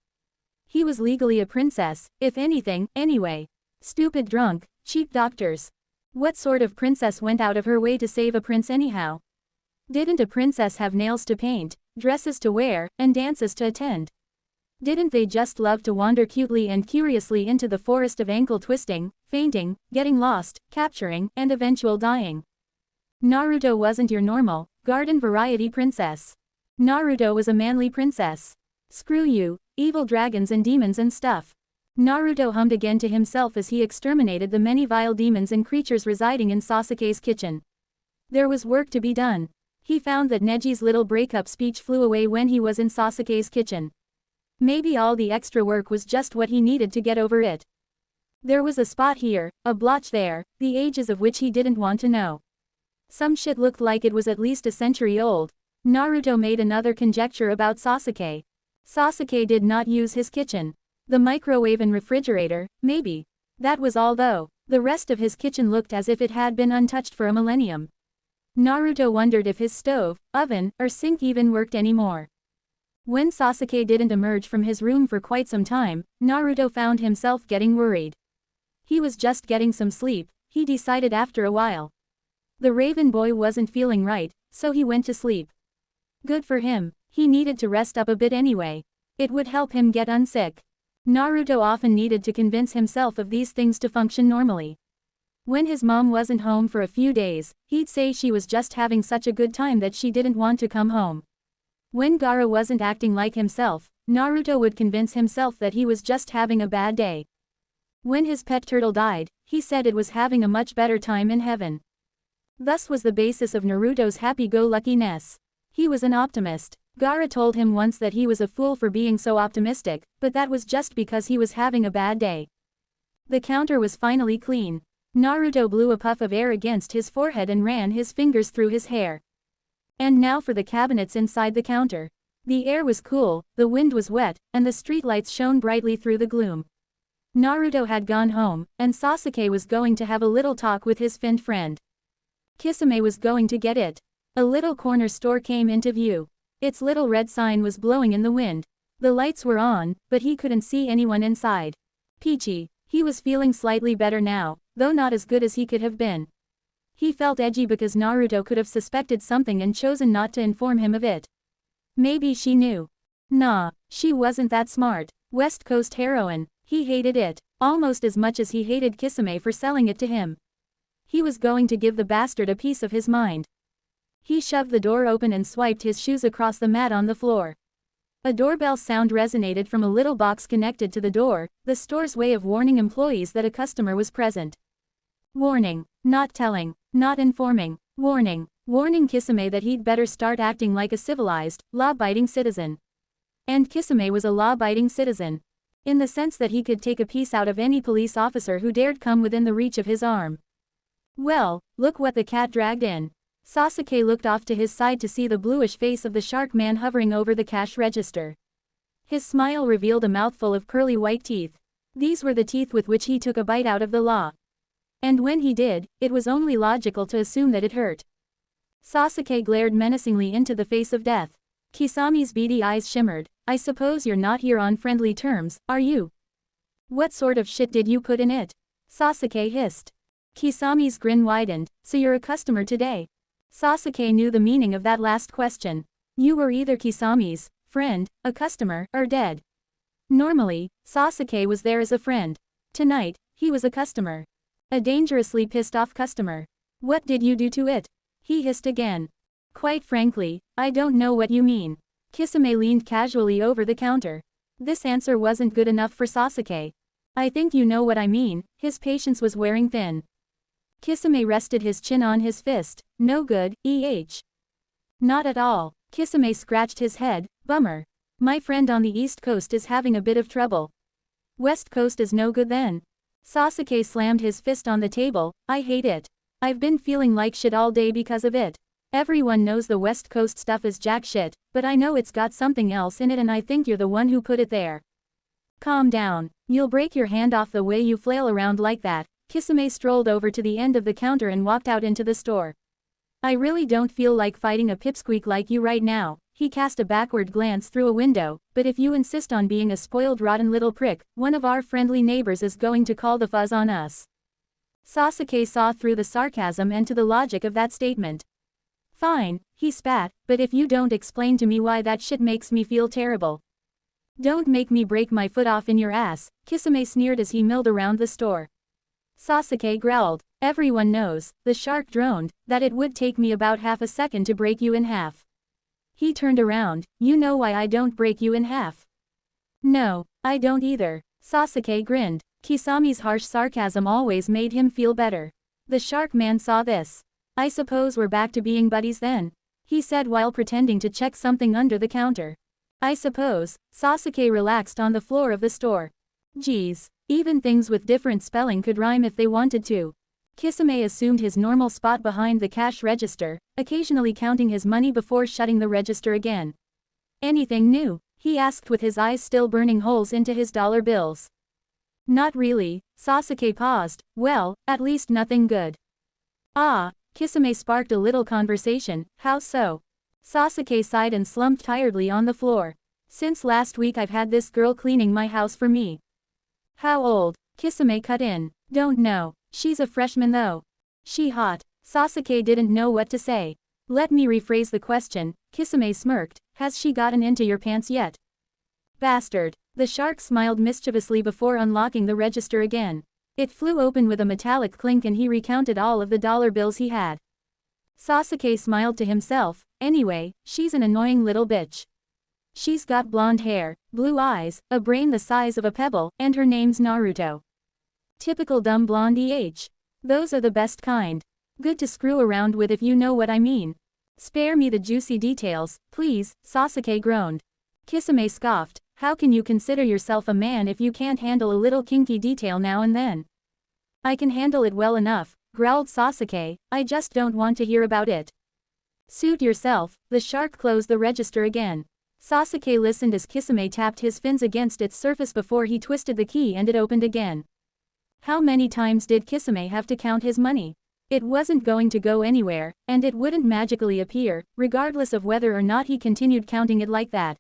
He was legally a princess, if anything, anyway. Stupid drunk, cheap doctors. What sort of princess went out of her way to save a prince anyhow? Didn't a princess have nails to paint, dresses to wear, and dances to attend? Didn't they just love to wander cutely and curiously into the forest of ankle twisting, fainting, getting lost, capturing, and eventual dying? Naruto wasn't your normal, garden variety princess. Naruto was a manly princess. Screw you, evil dragons and demons and stuff. Naruto hummed again to himself as he exterminated the many vile demons and creatures residing in Sasuke's kitchen. There was work to be done. He found that Neji's little breakup speech flew away when he was in Sasuke's kitchen. Maybe all the extra work was just what he needed to get over it. There was a spot here, a blotch there, the ages of which he didn't want to know. Some shit looked like it was at least a century old. Naruto made another conjecture about Sasuke. Sasuke did not use his kitchen. The microwave and refrigerator, maybe. That was all though. The rest of his kitchen looked as if it had been untouched for a millennium. Naruto wondered if his stove, oven, or sink even worked anymore. When Sasuke didn't emerge from his room for quite some time, Naruto found himself getting worried. He was just getting some sleep, he decided after a while. The Raven boy wasn't feeling right, so he went to sleep. Good for him, he needed to rest up a bit anyway. It would help him get unsick. Naruto often needed to convince himself of these things to function normally. When his mom wasn't home for a few days, he'd say she was just having such a good time that she didn't want to come home. When Gaara wasn't acting like himself, Naruto would convince himself that he was just having a bad day. When his pet turtle died, he said it was having a much better time in heaven. Thus was the basis of Naruto's happy-go-luckiness. He was an optimist. Gaara told him once that he was a fool for being so optimistic, but that was just because he was having a bad day. The counter was finally clean. Naruto blew a puff of air against his forehead and ran his fingers through his hair. And now for the cabinets inside the counter. The air was cool, the wind was wet, and the streetlights shone brightly through the gloom. Naruto had gone home, and Sasuke was going to have a little talk with his finned friend. Kisame was going to get it. A little corner store came into view. Its little red sign was blowing in the wind. The lights were on, but he couldn't see anyone inside. Peachy. He was feeling slightly better now, though not as good as he could have been. He felt edgy because Naruto could have suspected something and chosen not to inform him of it. Maybe she knew. Nah, she wasn't that smart. West Coast heroin. He hated it, almost as much as he hated Kisame for selling it to him. He was going to give the bastard a piece of his mind. He shoved the door open and swiped his shoes across the mat on the floor. A doorbell sound resonated from a little box connected to the door, the store's way of warning employees that a customer was present. Warning. Not telling. Not informing. Warning. Warning Kisame that he'd better start acting like a civilized, law-abiding citizen. And Kisame was a law-abiding citizen. In the sense that he could take a piece out of any police officer who dared come within the reach of his arm. Well, look what the cat dragged in. Sasuke looked off to his side to see the bluish face of the shark man hovering over the cash register. His smile revealed a mouthful of curly white teeth. These were the teeth with which he took a bite out of the law. And when he did, it was only logical to assume that it hurt. Sasuke glared menacingly into the face of death. Kisame's beady eyes shimmered. I suppose you're not here on friendly terms, are you? What sort of shit did you put in it? Sasuke hissed. Kisame's grin widened. So you're a customer today? Sasuke knew the meaning of that last question. You were either Kisame's friend, a customer, or dead. Normally, Sasuke was there as a friend. Tonight, he was a customer. A dangerously pissed off customer. What did you do to it? He hissed again. Quite frankly, I don't know what you mean. Kisame leaned casually over the counter. This answer wasn't good enough for Sasuke. I think you know what I mean. His patience was wearing thin. Kisame rested his chin on his fist. No good, Not at all. Kisame scratched his head. Bummer. My friend on the East Coast is having a bit of trouble. West Coast is no good then. Sasuke slammed his fist on the table. I hate it. I've been feeling like shit all day because of it. Everyone knows the West Coast stuff is jack shit, but I know it's got something else in it and I think you're the one who put it there. Calm down. You'll break your hand off the way you flail around like that. Kisame strolled over to the end of the counter and walked out into the store. I really don't feel like fighting a pipsqueak like you right now. He cast a backward glance through a window, but if you insist on being a spoiled rotten little prick, one of our friendly neighbors is going to call the fuzz on us. Sasuke saw through the sarcasm and to the logic of that statement. Fine, he spat, but if you don't explain to me why that shit makes me feel terrible. Don't make me break my foot off in your ass, Kisame sneered as he milled around the store. Sasuke growled. Everyone knows, the shark droned, that it would take me about half a second to break you in half. He turned around. You know why I don't break you in half? No, I don't either. Sasuke grinned. Kisame's harsh sarcasm always made him feel better. The shark man saw this. I suppose we're back to being buddies then, he said while pretending to check something under the counter. I suppose. Sasuke relaxed on the floor of the store. Geez, even things with different spelling could rhyme if they wanted to. Kisame assumed his normal spot behind the cash register, occasionally counting his money before shutting the register again. Anything new? He asked with his eyes still burning holes into his dollar bills. Not really, Sasuke paused. Well, at least nothing good. Ah, Kisame sparked a little conversation. How so? Sasuke sighed and slumped tiredly on the floor. Since last week I've had this girl cleaning my house for me. How old? Kisame cut in. Don't know. She's a freshman though. She hot? Sasuke didn't know what to say. Let me rephrase the question, Kisame smirked. Has she gotten into your pants yet? Bastard. The shark smiled mischievously before unlocking the register again. It flew open with a metallic clink and he recounted all of the dollar bills he had. Sasuke smiled to himself. Anyway, she's an annoying little bitch. She's got blonde hair, blue eyes, a brain the size of a pebble, and her name's Naruto. Typical dumb blonde Those are the best kind. Good to screw around with if you know what I mean. Spare me the juicy details, please, Sasuke groaned. Kisame scoffed. How can you consider yourself a man if you can't handle a little kinky detail now and then? I can handle it well enough, growled Sasuke, I just don't want to hear about it. Suit yourself. The shark closed the register again. Sasuke listened as Kisame tapped his fins against its surface before he twisted the key and it opened again. How many times did Kisame have to count his money? It wasn't going to go anywhere, and it wouldn't magically appear, regardless of whether or not he continued counting it like that.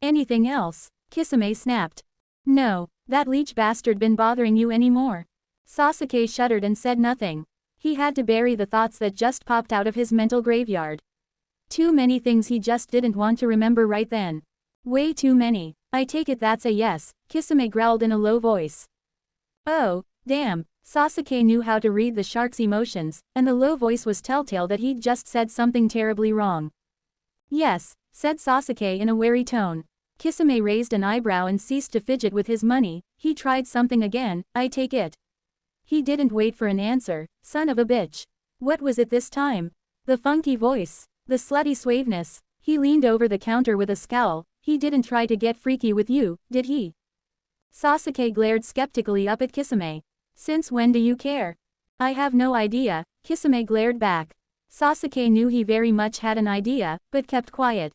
Anything else? Kisame snapped. No, that leech bastard been bothering you anymore? Sasuke shuddered and said nothing. He had to bury the thoughts that just popped out of his mental graveyard. Too many things he just didn't want to remember right then. Way too many. I take it that's a yes, Kisame growled in a low voice. Oh, damn, Sasuke knew how to read the shark's emotions, and the low voice was telltale that he'd just said something terribly wrong. Yes, said Sasuke in a wary tone. Kisame raised an eyebrow and ceased to fidget with his money. He tried something again, I take it. He didn't wait for an answer, son of a bitch. What was it this time? The funky voice. The slutty suaveness. He leaned over the counter with a scowl. He didn't try to get freaky with you, did he? Sasuke glared skeptically up at Kisame. Since when do you care? I have no idea, Kisame glared back. Sasuke knew he very much had an idea, but kept quiet.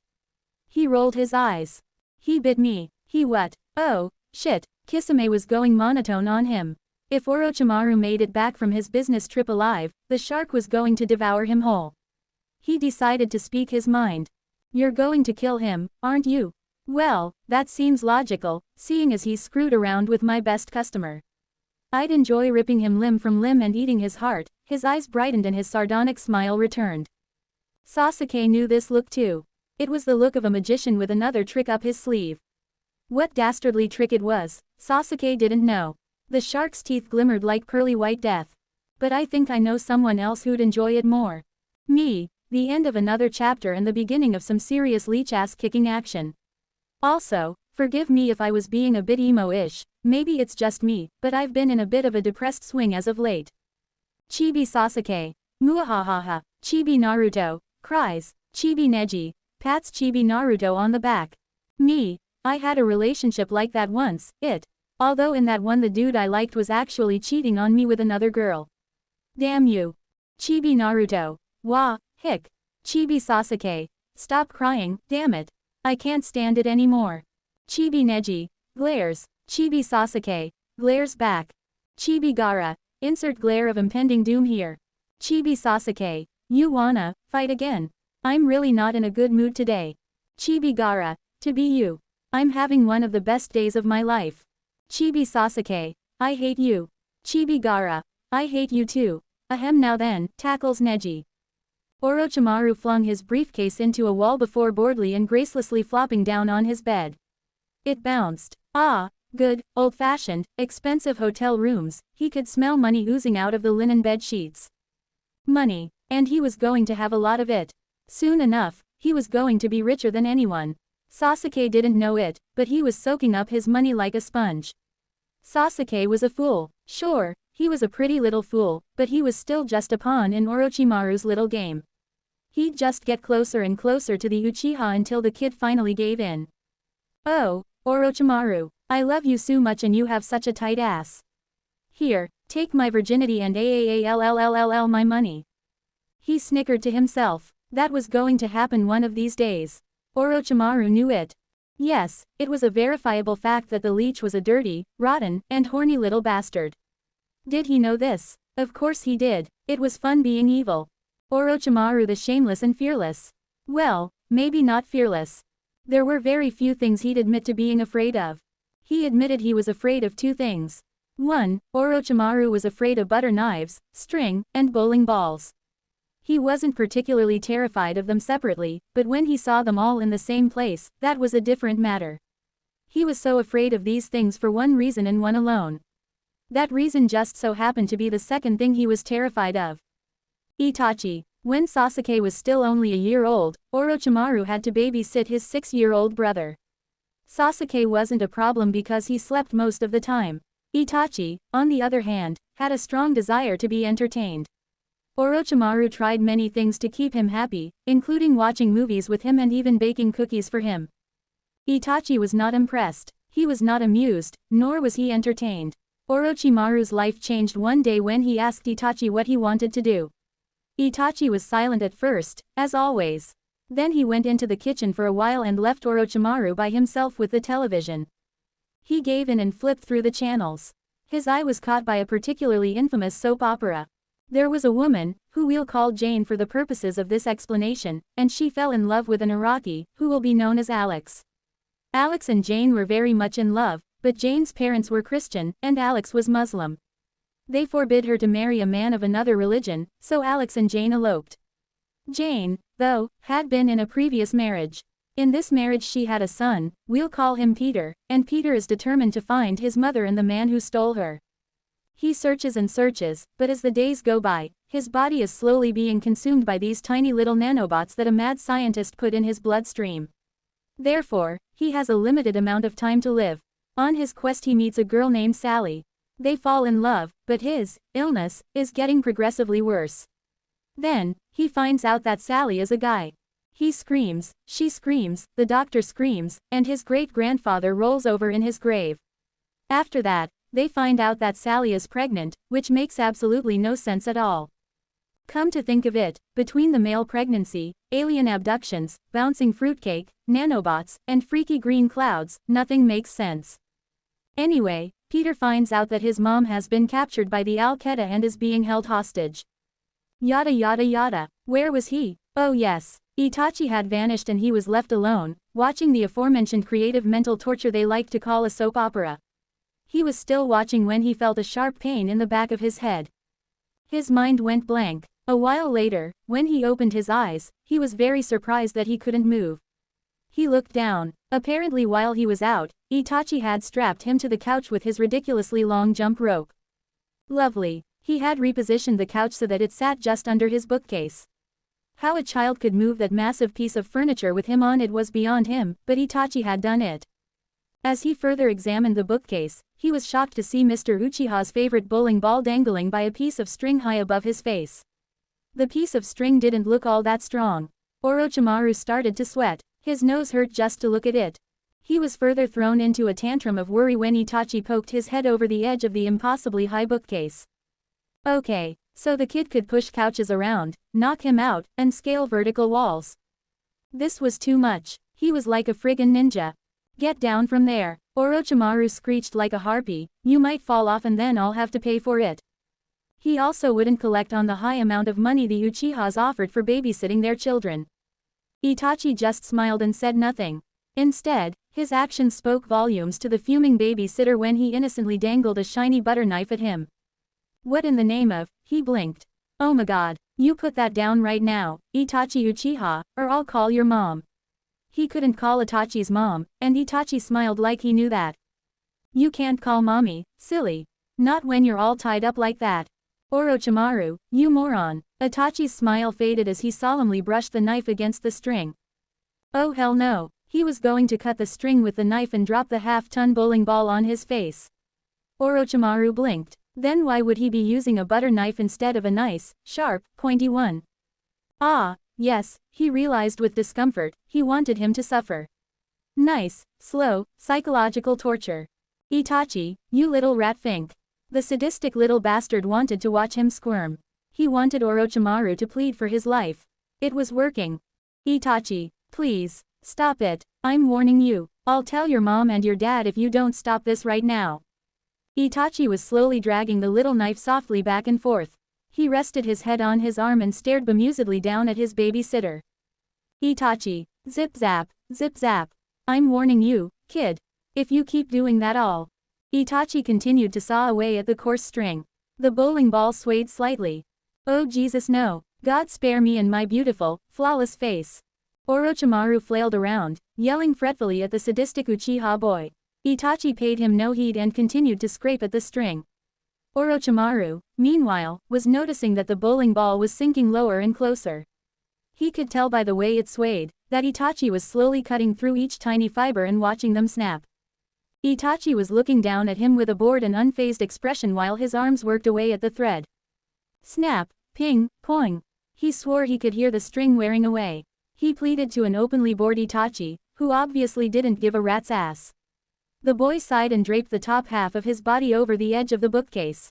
He rolled his eyes. He bit me. He what? Oh, shit, Kisame was going monotone on him. If Orochimaru made it back from his business trip alive, the shark was going to devour him whole. He decided to speak his mind. You're going to kill him, aren't you? Well, that seems logical, seeing as he's screwed around with my best customer. I'd enjoy ripping him limb from limb and eating his heart. His eyes brightened and his sardonic smile returned. Sasuke knew this look too. It was the look of a magician with another trick up his sleeve. What dastardly trick it was, Sasuke didn't know. The shark's teeth glimmered like pearly white death. But I think I know someone else who'd enjoy it more. Me. The end of another chapter and the beginning of some serious leech-ass kicking action. Also, forgive me if I was being a bit emo-ish, maybe it's just me, but I've been in a bit of a depressed swing as of late. Chibi Sasuke. Muahahaha. Chibi Naruto. Cries. Chibi Neji. Pats Chibi Naruto on the back. Me. I had a relationship like that once, although in that one the dude I liked was actually cheating on me with another girl. Damn you. Chibi Naruto. Wah, hick. Chibi Sasuke. Stop crying, damn it. I can't stand it anymore. Chibi Neji. Glares. Chibi Sasuke. Glares back. Chibi Gaara. Insert glare of impending doom here. Chibi Sasuke. You wanna fight again? I'm really not in a good mood today. Chibi Gaara. To be you. I'm having one of the best days of my life. Chibi Sasuke. I hate you. Chibi Gaara. I hate you too. Ahem now then, tackles Neji. Orochimaru flung his briefcase into a wall before boredly and gracelessly flopping down on his bed. It bounced. Ah, good, old-fashioned, expensive hotel rooms. He could smell money oozing out of the linen bed sheets. Money. And he was going to have a lot of it. Soon enough, he was going to be richer than anyone. Sasuke didn't know it, but he was soaking up his money like a sponge. Sasuke was a fool. Sure, he was a pretty little fool, but he was still just a pawn in Orochimaru's little game. He'd just get closer and closer to the Uchiha until the kid finally gave in. Oh, Orochimaru, I love you so much and you have such a tight ass. Here, take my virginity and aallll my money. He snickered to himself. That was going to happen one of these days. Orochimaru knew it. Yes, it was a verifiable fact that the leech was a dirty, rotten, and horny little bastard. Did he know this? Of course he did. It was fun being evil. Orochimaru the shameless and fearless. Well, maybe not fearless. There were very few things he'd admit to being afraid of. He admitted he was afraid of two things. 1. Orochimaru was afraid of butter knives, string, and bowling balls. He wasn't particularly terrified of them separately, but when he saw them all in the same place, that was a different matter. He was so afraid of these things for one reason and one alone. That reason just so happened to be the second thing he was terrified of. Itachi. When Sasuke was still only a year old, Orochimaru had to babysit his 6-year-old brother. Sasuke wasn't a problem because he slept most of the time. Itachi, on the other hand, had a strong desire to be entertained. Orochimaru tried many things to keep him happy, including watching movies with him and even baking cookies for him. Itachi was not impressed. He was not amused, nor was he entertained. Orochimaru's life changed one day when he asked Itachi what he wanted to do. Itachi was silent at first, as always. Then he went into the kitchen for a while and left Orochimaru by himself with the television. He gave in and flipped through the channels. His eye was caught by a particularly infamous soap opera. There was a woman, who we'll call Jane for the purposes of this explanation, and she fell in love with an Iraqi, who will be known as Alex. Alex and Jane were very much in love, but Jane's parents were Christian, and Alex was Muslim. They forbid her to marry a man of another religion, so Alex and Jane eloped. Jane, though, had been in a previous marriage. In this marriage she had a son, we'll call him Peter, and Peter is determined to find his mother and the man who stole her. He searches and searches, but as the days go by, his body is slowly being consumed by these tiny little nanobots that a mad scientist put in his bloodstream. Therefore, he has a limited amount of time to live. On his quest he meets a girl named Sally. They fall in love, but his illness is getting progressively worse. Then, he finds out that Sally is a guy. He screams, she screams, the doctor screams, and his great-grandfather rolls over in his grave. After that, they find out that Sally is pregnant, which makes absolutely no sense at all. Come to think of it, between the male pregnancy, alien abductions, bouncing fruitcake, nanobots, and freaky green clouds, nothing makes sense. Anyway, Peter finds out that his mom has been captured by the Al-Qaeda and is being held hostage. Yada yada yada. Where was he? Oh yes. Itachi had vanished and he was left alone, watching the aforementioned creative mental torture they like to call a soap opera. He was still watching when he felt a sharp pain in the back of his head. His mind went blank. A while later, when he opened his eyes, he was very surprised that he couldn't move. He looked down. Apparently while he was out, Itachi had strapped him to the couch with his ridiculously long jump rope. Lovely. He had repositioned the couch so that it sat just under his bookcase. How a child could move that massive piece of furniture with him on it was beyond him, but Itachi had done it. As he further examined the bookcase, he was shocked to see Mr. Uchiha's favorite bowling ball dangling by a piece of string high above his face. The piece of string didn't look all that strong. Orochimaru started to sweat. His nose hurt just to look at it. He was further thrown into a tantrum of worry when Itachi poked his head over the edge of the impossibly high bookcase. Okay. So the kid could push couches around, knock him out, and scale vertical walls. This was too much. He was like a friggin' ninja. Get down from there. Orochimaru screeched like a harpy, you might fall off and then I'll have to pay for it. He also wouldn't collect on the high amount of money the Uchihas offered for babysitting their children. Itachi just smiled and said nothing. Instead, his actions spoke volumes to the fuming babysitter when he innocently dangled a shiny butter knife at him. What in the name of, he blinked. Oh my god, you put that down right now, Itachi Uchiha, or I'll call your mom. He couldn't call Itachi's mom, and Itachi smiled like he knew that. You can't call mommy, silly. Not when you're all tied up like that. Orochimaru, you moron. Itachi's smile faded as he solemnly brushed the knife against the string. Oh hell no, he was going to cut the string with the knife and drop the half-ton bowling ball on his face. Orochimaru blinked. Then why would he be using a butter knife instead of a nice, sharp, pointy one? Ah, yes, he realized with discomfort, he wanted him to suffer. Nice, slow, psychological torture. Itachi, you little rat fink. The sadistic little bastard wanted to watch him squirm. He wanted Orochimaru to plead for his life. It was working. Itachi, please, stop it, I'm warning you, I'll tell your mom and your dad if you don't stop this right now. Itachi was slowly dragging the little knife softly back and forth. He rested his head on his arm and stared bemusedly down at his babysitter. Itachi, zip zap, zip zap. I'm warning you, kid. If you keep doing that all. Itachi continued to saw away at the coarse string. The bowling ball swayed slightly. Oh Jesus no, God spare me and my beautiful, flawless face. Orochimaru flailed around, yelling fretfully at the sadistic Uchiha boy. Itachi paid him no heed and continued to scrape at the string. Orochimaru, meanwhile, was noticing that the bowling ball was sinking lower and closer. He could tell by the way it swayed, that Itachi was slowly cutting through each tiny fiber and watching them snap. Itachi was looking down at him with a bored and unfazed expression while his arms worked away at the thread. Snap, ping, poing. He swore he could hear the string wearing away. He pleaded to an openly bored Itachi, who obviously didn't give a rat's ass. The boy sighed and draped the top half of his body over the edge of the bookcase.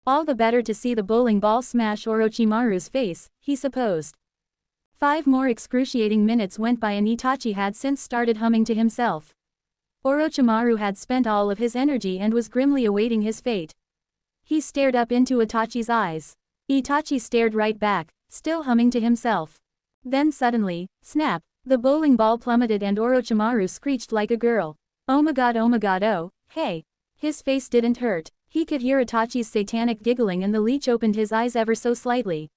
All the better to see the bowling ball smash Orochimaru's face, he supposed. 5 more excruciating minutes went by and Itachi had since started humming to himself. Orochimaru had spent all of his energy and was grimly awaiting his fate. He stared up into Itachi's eyes. Itachi stared right back, still humming to himself. Then suddenly, snap, the bowling ball plummeted and Orochimaru screeched like a girl. Oh my god, oh, hey. His face didn't hurt. He could hear Itachi's satanic giggling and the leech opened his eyes ever so slightly.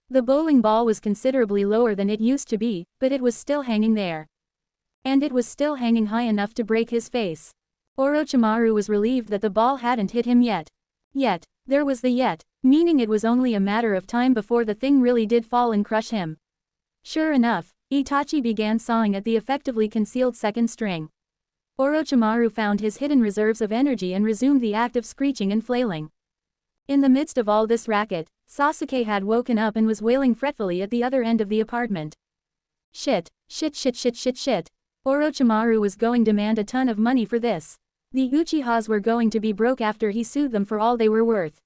The bowling ball was considerably lower than it used to be, but it was still hanging there. And it was still hanging high enough to break his face. Orochimaru was relieved that the ball hadn't hit him yet. Yet, there was the yet, meaning it was only a matter of time before the thing really did fall and crush him. Sure enough, Itachi began sawing at the effectively concealed second string. Orochimaru found his hidden reserves of energy and resumed the act of screeching and flailing. In the midst of all this racket, Sasuke had woken up and was wailing fretfully at the other end of the apartment. Shit. Orochimaru was going to demand a ton of money for this. The Uchihas were going to be broke after he sued them for all they were worth.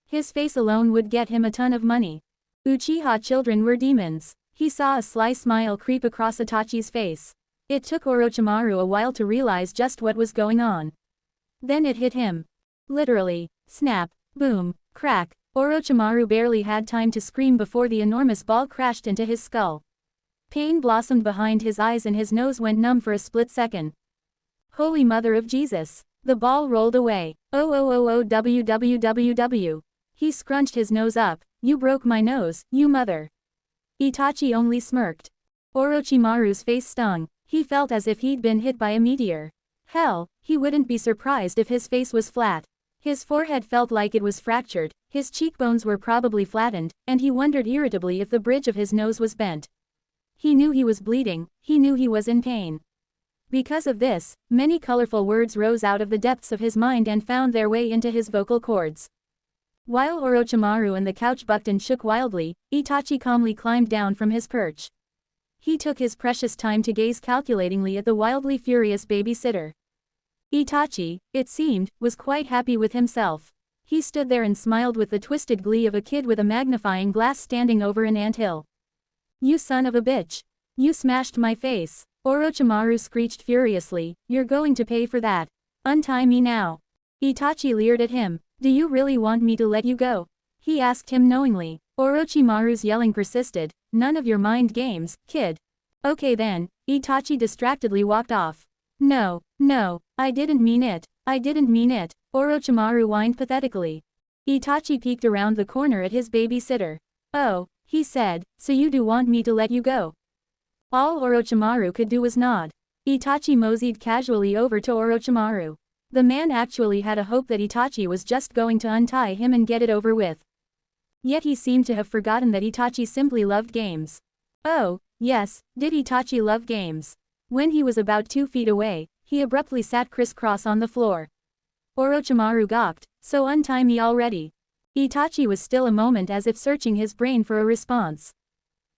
His face alone would get him a ton of money. Uchiha children were demons. He saw a sly smile creep across Itachi's face. It took Orochimaru a while to realize just what was going on. Then it hit him. Literally. Snap, boom, crack. Orochimaru barely had time to scream before the enormous ball crashed into his skull. Pain blossomed behind his eyes and his nose went numb for a split second. Holy Mother of Jesus. The ball rolled away. Oh. He scrunched his nose up. You broke my nose, you mother. Itachi only smirked. Orochimaru's face stung. He felt as if he'd been hit by a meteor. Hell, he wouldn't be surprised if his face was flat. His forehead felt like it was fractured, his cheekbones were probably flattened, and he wondered irritably if the bridge of his nose was bent. He knew he was bleeding, he knew he was in pain. Because of this, many colorful words rose out of the depths of his mind and found their way into his vocal cords. While Orochimaru and the couch bucked and shook wildly, Itachi calmly climbed down from his perch. He took his precious time to gaze calculatingly at the wildly furious babysitter. Itachi, it seemed, was quite happy with himself. He stood there and smiled with the twisted glee of a kid with a magnifying glass standing over an anthill. You son of a bitch. You smashed my face. Orochimaru screeched furiously, you're going to pay for that. Untie me now. Itachi leered at him. Do you really want me to let you go? He asked him knowingly. Orochimaru's yelling persisted. None of your mind games, kid. Okay then, Itachi distractedly walked off. No, I didn't mean it. Orochimaru whined pathetically. Itachi peeked around the corner at his babysitter. Oh, he said, so you do want me to let you go? All Orochimaru could do was nod. Itachi moseyed casually over to Orochimaru. The man actually had a hope that Itachi was just going to untie him and get it over with. Yet he seemed to have forgotten that Itachi simply loved games. Oh, yes, did Itachi love games? When he was about 2 feet away, he abruptly sat crisscross on the floor. Orochimaru gawked, so untie me already. Itachi was still a moment as if searching his brain for a response.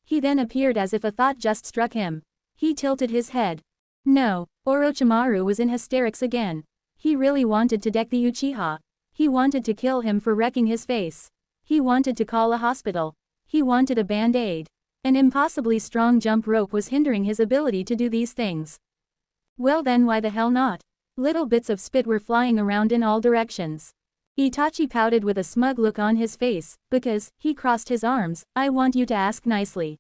He then appeared as if a thought just struck him. He tilted his head. No, Orochimaru was in hysterics again. He really wanted to deck the Uchiha. He wanted to kill him for wrecking his face. He wanted to call a hospital. He wanted a band-aid. An impossibly strong jump rope was hindering his ability to do these things. Well then why the hell not? Little bits of spit were flying around in all directions. Itachi pouted with a smug look on his face, because, he crossed his arms, I want you to ask nicely.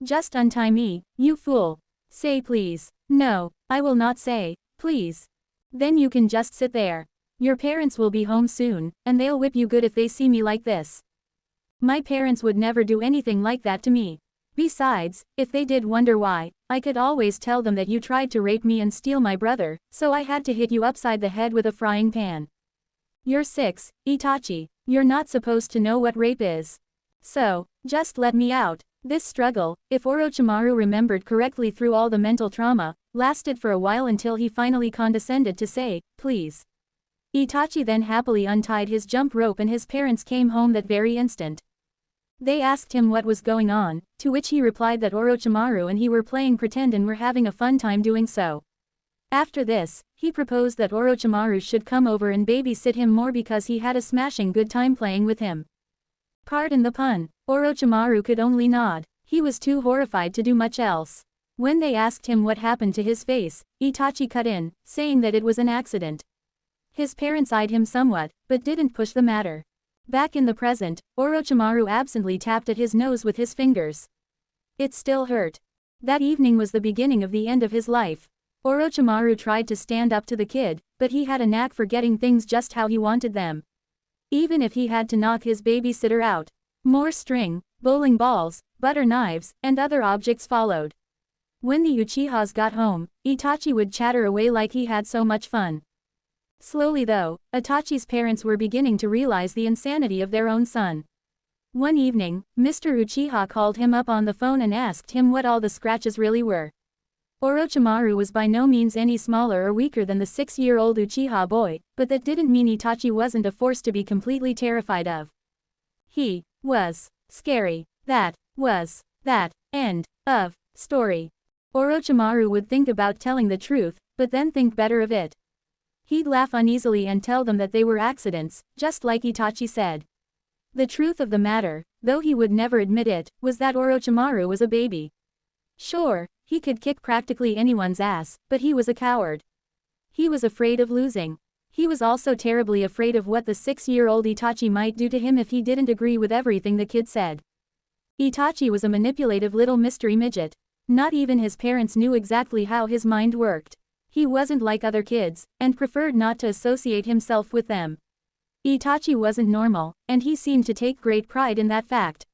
Just untie me, you fool. Say please. No, I will not say, please. Then you can just sit there. Your parents will be home soon, and they'll whip you good if they see me like this. My parents would never do anything like that to me. Besides, if they did wonder why, I could always tell them that you tried to rape me and steal my brother, so I had to hit you upside the head with a frying pan. You're 6, Itachi. You're not supposed to know what rape is. So, just let me out. This struggle, if Orochimaru remembered correctly through all the mental trauma, lasted for a while until he finally condescended to say, please. Itachi then happily untied his jump rope and his parents came home that very instant. They asked him what was going on, to which he replied that Orochimaru and he were playing pretend and were having a fun time doing so. After this, he proposed that Orochimaru should come over and babysit him more because he had a smashing good time playing with him. Pardon the pun, Orochimaru could only nod. He was too horrified to do much else. When they asked him what happened to his face, Itachi cut in, saying that it was an accident. His parents eyed him somewhat, but didn't push the matter. Back in the present, Orochimaru absently tapped at his nose with his fingers. It still hurt. That evening was the beginning of the end of his life. Orochimaru tried to stand up to the kid, but he had a knack for getting things just how he wanted them. Even if he had to knock his babysitter out. More string, bowling balls, butter knives, and other objects followed. When the Uchihas got home, Itachi would chatter away like he had so much fun. Slowly though, Itachi's parents were beginning to realize the insanity of their own son. One evening, Mr. Uchiha called him up on the phone and asked him what all the scratches really were. Orochimaru was by no means any smaller or weaker than the 6-year-old Uchiha boy, but that didn't mean Itachi wasn't a force to be completely terrified of. He was scary. That was that end of story. Orochimaru would think about telling the truth, but then think better of it. He'd laugh uneasily and tell them that they were accidents, just like Itachi said. The truth of the matter, though he would never admit it, was that Orochimaru was a baby. Sure, he could kick practically anyone's ass, but he was a coward. He was afraid of losing. He was also terribly afraid of what the 6-year-old Itachi might do to him if he didn't agree with everything the kid said. Itachi was a manipulative little mystery midget. Not even his parents knew exactly how his mind worked. He wasn't like other kids, and preferred not to associate himself with them. Itachi wasn't normal, and he seemed to take great pride in that fact.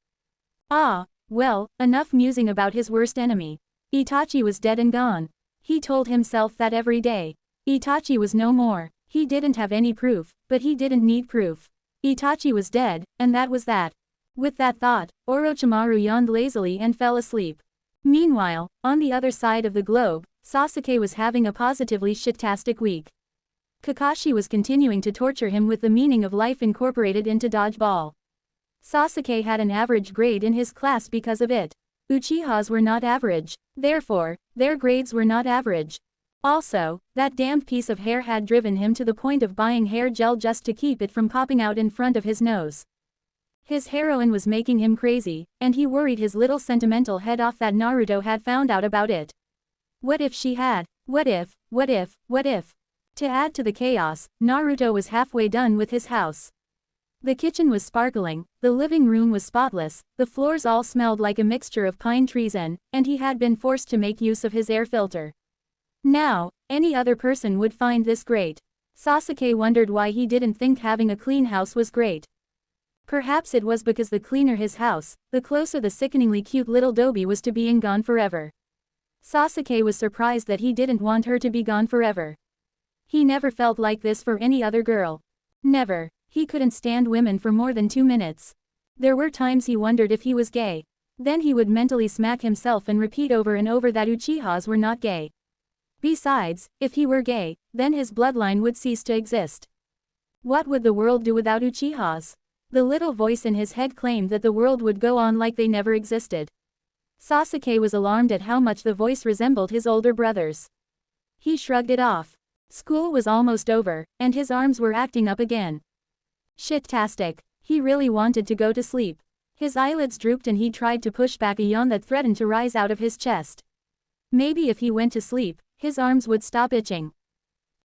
Ah, well, enough musing about his worst enemy. Itachi was dead and gone. He told himself that every day. Itachi was no more. He didn't have any proof, but he didn't need proof. Itachi was dead, and that was that. With that thought, Orochimaru yawned lazily and fell asleep. Meanwhile, on the other side of the globe, Sasuke was having a positively shit-tastic week. Kakashi was continuing to torture him with the meaning of life incorporated into dodgeball. Sasuke had an average grade in his class because of it. Uchihas were not average. Therefore, their grades were not average. Also, that damned piece of hair had driven him to the point of buying hair gel just to keep it from popping out in front of his nose. His heroine was making him crazy, and he worried his little sentimental head off that Naruto had found out about it. What if she had? What if? To add to the chaos, Naruto was halfway done with his house. The kitchen was sparkling, the living room was spotless, the floors all smelled like a mixture of pine trees and he had been forced to make use of his air filter. Now, any other person would find this great. Sasuke wondered why he didn't think having a clean house was great. Perhaps it was because the cleaner his house, the closer the sickeningly cute little Dobby was to being gone forever. Sasuke was surprised that he didn't want her to be gone forever. He never felt like this for any other girl. Never. He couldn't stand women for more than 2 minutes. There were times he wondered if he was gay. Then he would mentally smack himself and repeat over and over that Uchihas were not gay. Besides, if he were gay, then his bloodline would cease to exist. What would the world do without Uchihas? The little voice in his head claimed that the world would go on like they never existed. Sasuke was alarmed at how much the voice resembled his older brother's. He shrugged it off. School was almost over, and his arms were acting up again. Shit-tastic. He really wanted to go to sleep. His eyelids drooped and he tried to push back a yawn that threatened to rise out of his chest. Maybe if he went to sleep, his arms would stop itching.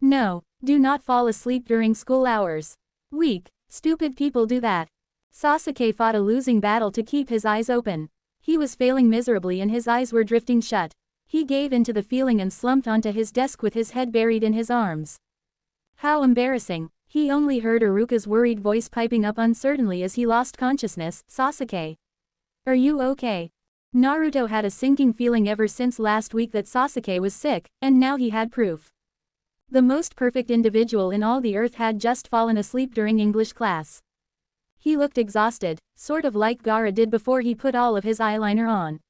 No, do not fall asleep during school hours. Weak, stupid people do that. Sasuke fought a losing battle to keep his eyes open. He was failing miserably and his eyes were drifting shut. He gave in to the feeling and slumped onto his desk with his head buried in his arms. How embarrassing. He only heard Iruka's worried voice piping up uncertainly as he lost consciousness. Sasuke. Are you okay? Naruto had a sinking feeling ever since last week that Sasuke was sick, and now he had proof. The most perfect individual in all the earth had just fallen asleep during English class. He looked exhausted, sort of like Gaara did before he put all of his eyeliner on.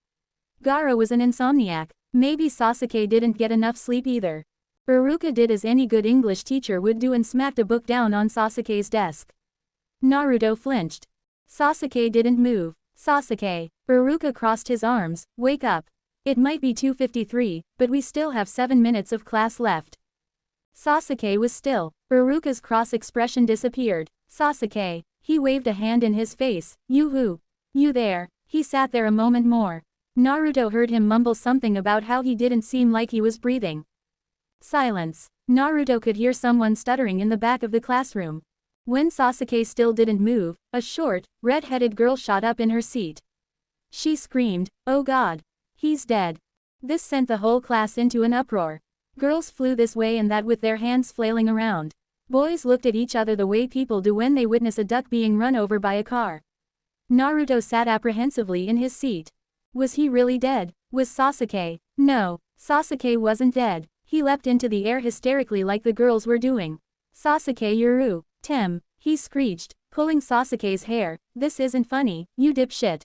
Gaara was an insomniac. Maybe Sasuke didn't get enough sleep either. Iruka did as any good English teacher would do and smacked a book down on Sasuke's desk. Naruto flinched. Sasuke didn't move. Sasuke. Iruka crossed his arms. Wake up. It might be 2:53, but we still have 7 minutes of class left. Sasuke was still. Iruka's cross expression disappeared. Sasuke. He waved a hand in his face. You who? You there. He sat there a moment more. Naruto heard him mumble something about how he didn't seem like he was breathing. Silence. Naruto could hear someone stuttering in the back of the classroom. When Sasuke still didn't move, a short, red-headed girl shot up in her seat. She screamed, "Oh God! He's dead!" This sent the whole class into an uproar. Girls flew this way and that with their hands flailing around. Boys looked at each other the way people do when they witness a duck being run over by a car. Naruto sat apprehensively in his seat. Was he really dead? Was Sasuke? No, Sasuke wasn't dead. He leapt into the air hysterically like the girls were doing. "Sasuke Yuru, Tem," he screeched, pulling Sasuke's hair, "this isn't funny, you dipshit."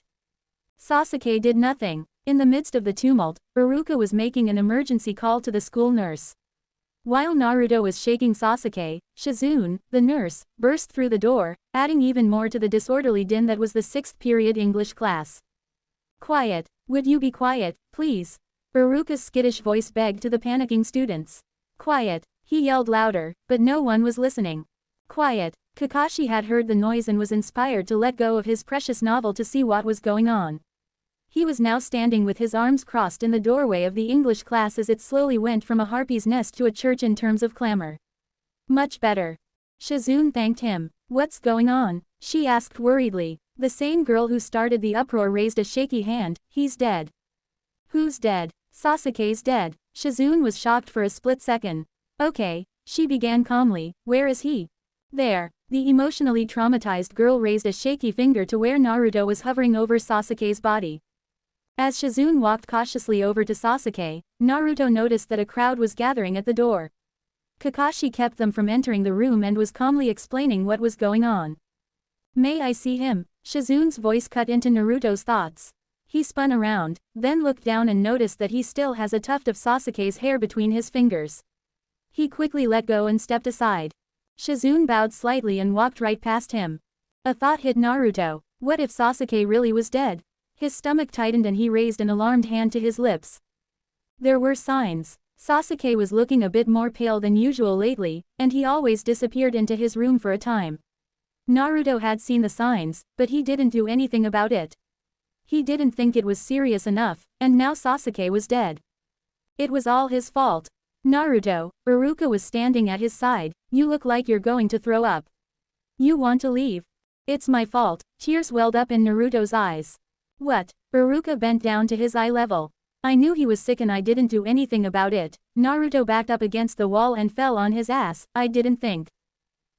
Sasuke did nothing. In the midst of the tumult, Iruka was making an emergency call to the school nurse. While Naruto was shaking Sasuke, Shizune, the nurse, burst through the door, adding even more to the disorderly din that was the 6th period English class. "Quiet, would you be quiet, please?" Iruka's skittish voice begged to the panicking students. "Quiet," he yelled louder, but no one was listening. "Quiet." Kakashi had heard the noise and was inspired to let go of his precious novel to see what was going on. He was now standing with his arms crossed in the doorway of the English class as it slowly went from a harpy's nest to a church in terms of clamor. "Much better." Shizune thanked him. "What's going on?" she asked worriedly. The same girl who started the uproar raised a shaky hand. "He's dead." "Who's dead?" "Sasuke's dead." Shizune was shocked for a split second. "Okay," she began calmly, "where is he?" "There." The emotionally traumatized girl raised a shaky finger to where Naruto was hovering over Sasuke's body. As Shizune walked cautiously over to Sasuke, Naruto noticed that a crowd was gathering at the door. Kakashi kept them from entering the room and was calmly explaining what was going on. "May I see him?" Shizune's voice cut into Naruto's thoughts. He spun around, then looked down and noticed that he still has a tuft of Sasuke's hair between his fingers. He quickly let go and stepped aside. Shizune bowed slightly and walked right past him. A thought hit Naruto. What if Sasuke really was dead? His stomach tightened and he raised an alarmed hand to his lips. There were signs. Sasuke was looking a bit more pale than usual lately, and he always disappeared into his room for a time. Naruto had seen the signs, but he didn't do anything about it. He didn't think it was serious enough, and now Sasuke was dead. It was all his fault. "Naruto," Iruka was standing at his side, "you look like you're going to throw up. You want to leave?" "It's my fault." Tears welled up in Naruto's eyes. "What?" Iruka bent down to his eye level. "I knew he was sick and I didn't do anything about it." Naruto backed up against the wall and fell on his ass. "I didn't think."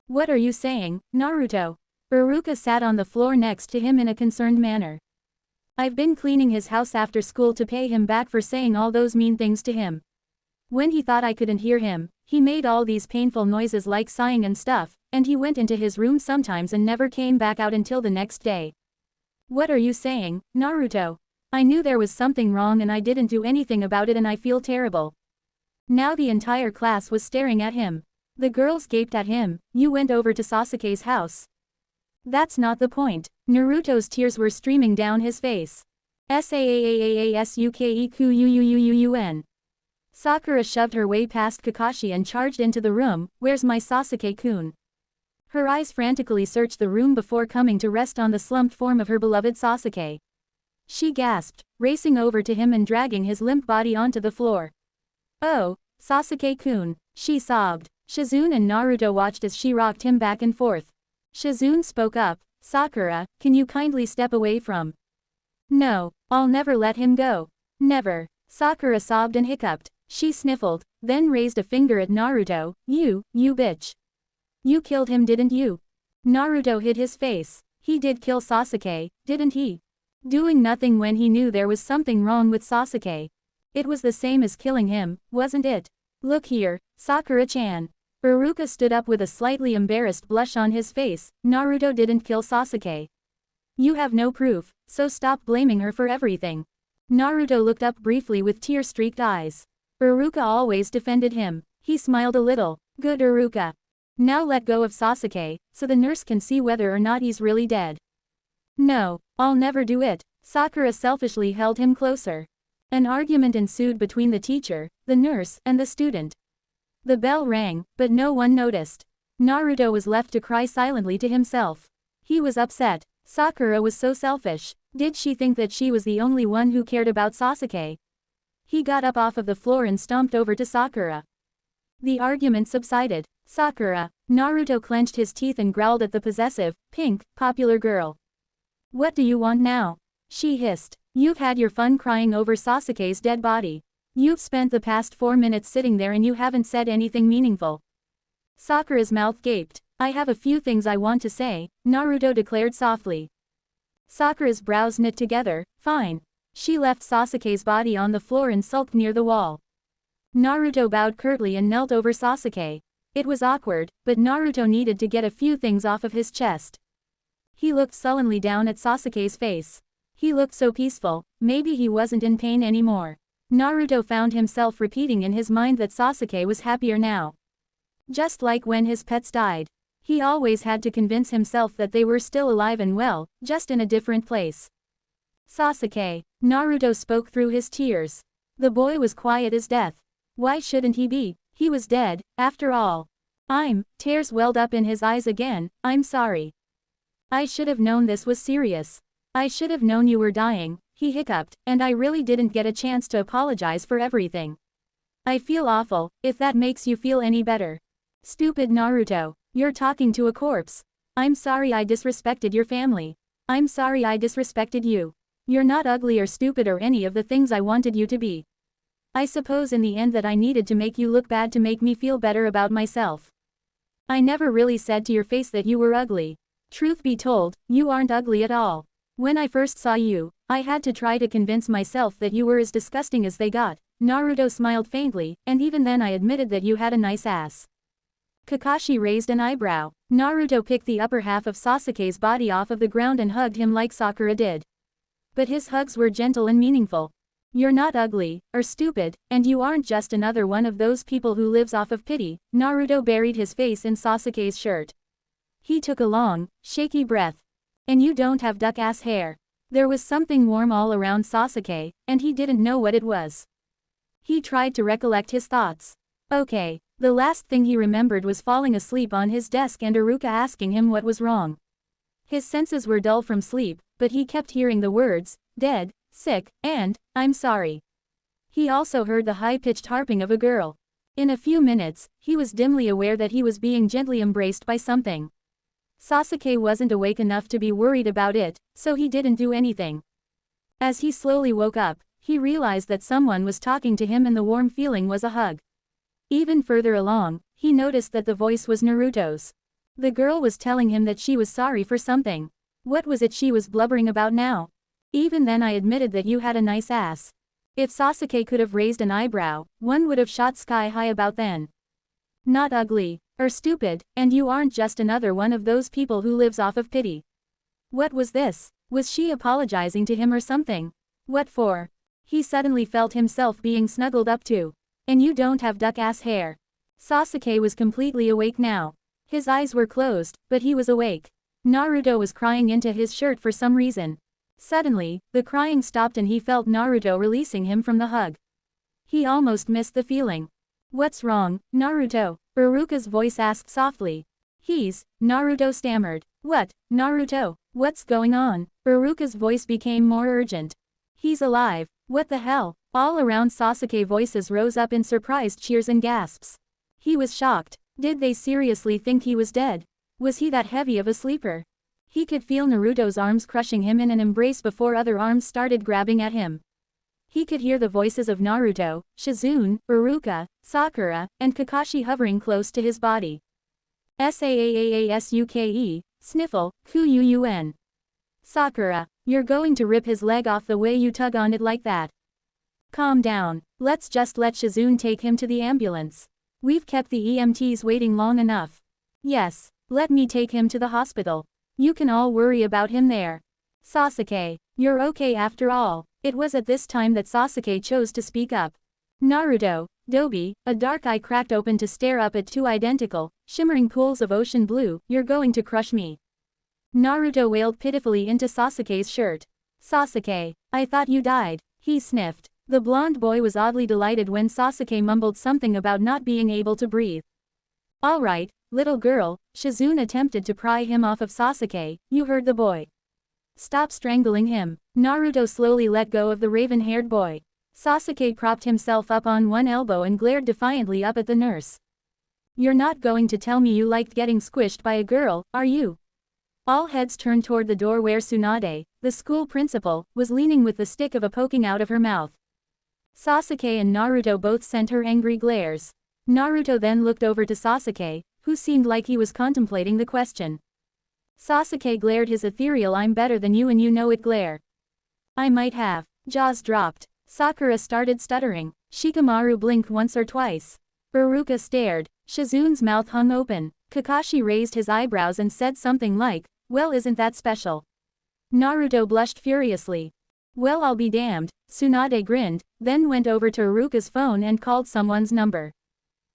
"What are you saying, Naruto?" Iruka sat on the floor next to him in a concerned manner. "I've been cleaning his house after school to pay him back for saying all those mean things to him. When he thought I couldn't hear him, he made all these painful noises like sighing and stuff, and he went into his room sometimes and never came back out until the next day." "What are you saying, Naruto?" "I knew there was something wrong and I didn't do anything about it and I feel terrible." Now the entire class was staring at him. The girls gaped at him. "You went over to Sasuke's house." "That's not the point." Naruto's tears were streaming down his face. "Sasuke-kun." Sakura shoved her way past Kakashi and charged into the room. "Where's my Sasuke-kun?" Her eyes frantically searched the room before coming to rest on the slumped form of her beloved Sasuke. She gasped, racing over to him and dragging his limp body onto the floor. "Oh, Sasuke-kun," she sobbed. Shizune and Naruto watched as she rocked him back and forth. Shizune spoke up. "Sakura, can you kindly step away from?" "No, I'll never let him go. Never." Sakura sobbed and hiccuped. She sniffled, then raised a finger at Naruto. You bitch. You killed him, didn't you?" Naruto hid his face. He did kill Sasuke, didn't he? Doing nothing when he knew there was something wrong with Sasuke. It was the same as killing him, wasn't it? "Look here, Sakura-chan." Iruka stood up with a slightly embarrassed blush on his face. "Naruto didn't kill Sasuke. You have no proof, so stop blaming her for everything." Naruto looked up briefly with tear-streaked eyes. Iruka always defended him. He smiled a little. "Good, Iruka. Now let go of Sasuke, so the nurse can see whether or not he's really dead." "No, I'll never do it." Sakura selfishly held him closer. An argument ensued between the teacher, the nurse, and the student. The bell rang, but no one noticed. Naruto was left to cry silently to himself. He was upset. Sakura was so selfish. Did she think that she was the only one who cared about Sasuke? He got up off of the floor and stomped over to Sakura. The argument subsided. Sakura, Naruto clenched his teeth and growled at the possessive, pink, popular girl. What do you want now? She hissed. You've had your fun crying over Sasuke's dead body. You've spent the past 4 minutes sitting there and you haven't said anything meaningful. Sakura's mouth gaped. I have a few things I want to say, Naruto declared softly. Sakura's brows knit together. Fine. She left Sasuke's body on the floor and sulked near the wall. Naruto bowed curtly and knelt over Sasuke. It was awkward, but Naruto needed to get a few things off of his chest. He looked sullenly down at Sasuke's face. He looked so peaceful, maybe he wasn't in pain anymore. Naruto found himself repeating in his mind that Sasuke was happier now. Just like when his pets died. He always had to convince himself that they were still alive and well, just in a different place. Sasuke. Naruto spoke through his tears. The boy was quiet as death. Why shouldn't he be? He was dead, after all. Tears welled up in his eyes again. I'm sorry. I should have known this was serious. I should have known you were dying, he hiccuped, and I really didn't get a chance to apologize for everything. I feel awful, if that makes you feel any better. Stupid Naruto. You're talking to a corpse. I'm sorry I disrespected your family. I'm sorry I disrespected you. You're not ugly or stupid or any of the things I wanted you to be. I suppose in the end that I needed to make you look bad to make me feel better about myself. I never really said to your face that you were ugly. Truth be told, you aren't ugly at all. When I first saw you, I had to try to convince myself that you were as disgusting as they got. Naruto smiled faintly, and even then I admitted that you had a nice ass. Kakashi raised an eyebrow. Naruto picked the upper half of Sasuke's body off of the ground and hugged him like Sakura did. But his hugs were gentle and meaningful. You're not ugly, or stupid, and you aren't just another one of those people who lives off of pity. Naruto buried his face in Sasuke's shirt. He took a long, shaky breath. And you don't have duck-ass hair. There was something warm all around Sasuke, and he didn't know what it was. He tried to recollect his thoughts. Okay, the last thing he remembered was falling asleep on his desk and Iruka asking him what was wrong. His senses were dull from sleep, but he kept hearing the words, dead, sick, and, I'm sorry. He also heard the high-pitched harping of a girl. In a few minutes, he was dimly aware that he was being gently embraced by something. Sasuke wasn't awake enough to be worried about it, so he didn't do anything. As he slowly woke up, he realized that someone was talking to him and the warm feeling was a hug. Even further along, he noticed that the voice was Naruto's. The girl was telling him that she was sorry for something. What was it she was blubbering about now? Even then I admitted that you had a nice ass. If Sasuke could have raised an eyebrow, one would have shot sky high about then. Not ugly, or stupid, and you aren't just another one of those people who lives off of pity. What was this? Was she apologizing to him or something? What for? He suddenly felt himself being snuggled up to. And you don't have duck-ass hair. Sasuke was completely awake now. His eyes were closed, but he was awake. Naruto was crying into his shirt for some reason. Suddenly, the crying stopped and he felt Naruto releasing him from the hug. He almost missed the feeling. What's wrong, Naruto? Iruka's voice asked softly. Naruto stammered. What, Naruto? What's going on? Iruka's voice became more urgent. He's alive. What the hell? All around Sasuke voices rose up in surprised cheers and gasps. He was shocked. Did they seriously think he was dead? Was he that heavy of a sleeper? He could feel Naruto's arms crushing him in an embrace before other arms started grabbing at him. He could hear the voices of Naruto, Shizune, Iruka, Sakura, and Kakashi hovering close to his body. Saaasuke, sniffle, Kuyun. Sakura, you're going to rip his leg off the way you tug on it like that. Calm down, let's just let Shizune take him to the ambulance. We've kept the EMTs waiting long enough. Yes, let me take him to the hospital. You can all worry about him there. Sasuke, you're okay after all. It was at this time that Sasuke chose to speak up. Naruto, Dobi, a dark eye cracked open to stare up at two identical, shimmering pools of ocean blue, you're going to crush me. Naruto wailed pitifully into Sasuke's shirt. Sasuke, I thought you died, he sniffed. The blonde boy was oddly delighted when Sasuke mumbled something about not being able to breathe. All right, little girl, Shizune attempted to pry him off of Sasuke, you heard the boy. Stop strangling him. Naruto slowly let go of the raven-haired boy. Sasuke propped himself up on one elbow and glared defiantly up at the nurse. You're not going to tell me you liked getting squished by a girl, are you? All heads turned toward the door where Tsunade, the school principal, was leaning with the stick of a poking out of her mouth. Sasuke and Naruto both sent her angry glares. Naruto then looked over to Sasuke, who seemed like he was contemplating the question. Sasuke glared his ethereal "I'm better than you and you know it" glare. I might have. Jaws dropped. Sakura started stuttering. Shikamaru blinked once or twice. Iruka stared. Shizun's mouth hung open. Kakashi raised his eyebrows and said something like, "Well, isn't that special?" Naruto blushed furiously. "Well, I'll be damned." Tsunade grinned, then went over to Iruka's phone and called someone's number.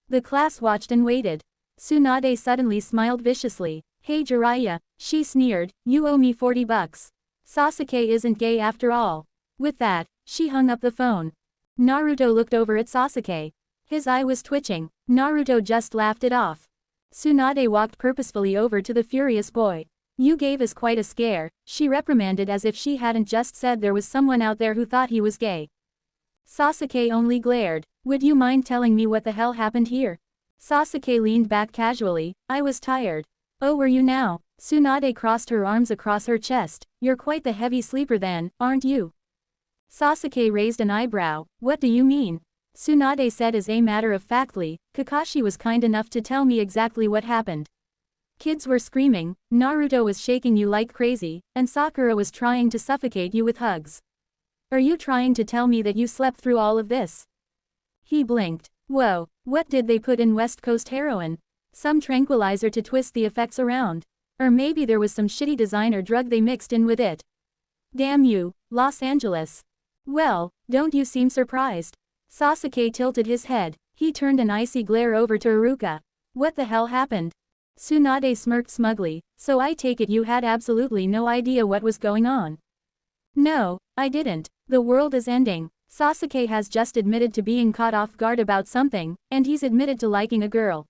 The class watched and waited. Tsunade suddenly smiled viciously. "Hey Jiraiya," she sneered, "you owe me 40 bucks. Sasuke isn't gay after all." With that, she hung up the phone. Naruto looked over at Sasuke. His eye was twitching. Naruto just laughed it off. Tsunade walked purposefully over to the furious boy. "You gave us quite a scare," she reprimanded as if she hadn't just said there was someone out there who thought he was gay. Sasuke only glared. "Would you mind telling me what the hell happened here?" Sasuke leaned back casually. "I was tired." "Oh, were you now?" Tsunade crossed her arms across her chest. "You're quite the heavy sleeper then, aren't you?" Sasuke raised an eyebrow. "What do you mean?" Tsunade said as a matter of factly, "Kakashi was kind enough to tell me exactly what happened. Kids were screaming, Naruto was shaking you like crazy, and Sakura was trying to suffocate you with hugs. Are you trying to tell me that you slept through all of this?" He blinked. Whoa, what did they put in West Coast heroin? Some tranquilizer to twist the effects around. Or maybe there was some shitty designer drug they mixed in with it. Damn you, Los Angeles. Well, don't you seem surprised? Sasuke tilted his head. He turned an icy glare over to Iruka. What the hell happened? Tsunade smirked smugly. So I take it you had absolutely no idea what was going on. No, I didn't. The world is ending. Sasuke has just admitted to being caught off guard about something, and he's admitted to liking a girl.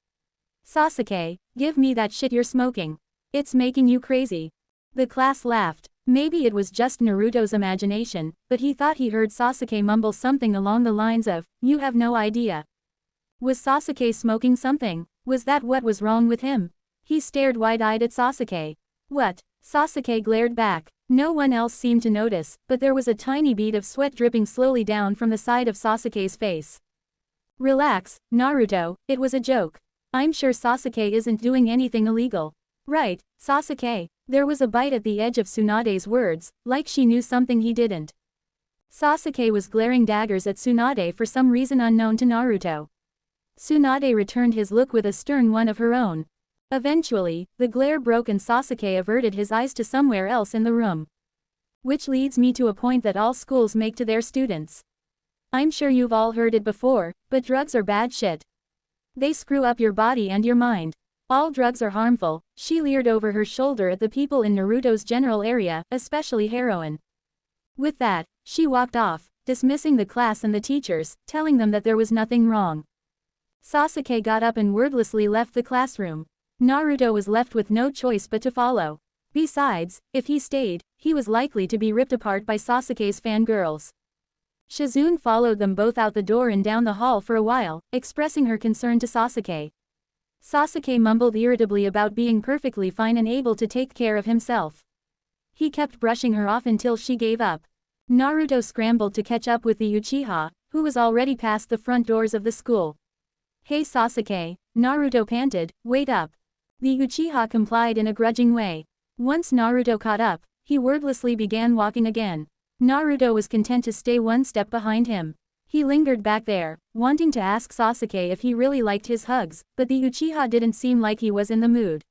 Sasuke, give me that shit you're smoking. It's making you crazy. The class laughed. Maybe it was just Naruto's imagination, but he thought he heard Sasuke mumble something along the lines of, "You have no idea." Was Sasuke smoking something? Was that what was wrong with him? He stared wide-eyed at Sasuke. What? Sasuke glared back. No one else seemed to notice, but there was a tiny bead of sweat dripping slowly down from the side of Sasuke's face. Relax, Naruto, it was a joke. I'm sure Sasuke isn't doing anything illegal. Right, Sasuke. There was a bite at the edge of Tsunade's words, like she knew something he didn't. Sasuke was glaring daggers at Tsunade for some reason unknown to Naruto. Tsunade returned his look with a stern one of her own. Eventually, the glare broke and Sasuke averted his eyes to somewhere else in the room. Which leads me to a point that all schools make to their students. I'm sure you've all heard it before, but drugs are bad shit. They screw up your body and your mind. All drugs are harmful. She leered over her shoulder at the people in Naruto's general area, especially heroin. With that, she walked off, dismissing the class and the teachers, telling them that there was nothing wrong. Sasuke got up and wordlessly left the classroom. Naruto was left with no choice but to follow. Besides, if he stayed, he was likely to be ripped apart by Sasuke's fangirls. Shizun followed them both out the door and down the hall for a while, expressing her concern to Sasuke. Sasuke mumbled irritably about being perfectly fine and able to take care of himself. He kept brushing her off until she gave up. Naruto scrambled to catch up with the Uchiha, who was already past the front doors of the school. Hey Sasuke, Naruto panted, wait up. The Uchiha complied in a grudging way. Once Naruto caught up, he wordlessly began walking again. Naruto was content to stay one step behind him. He lingered back there, wanting to ask Sasuke if he really liked his hugs, but the Uchiha didn't seem like he was in the mood.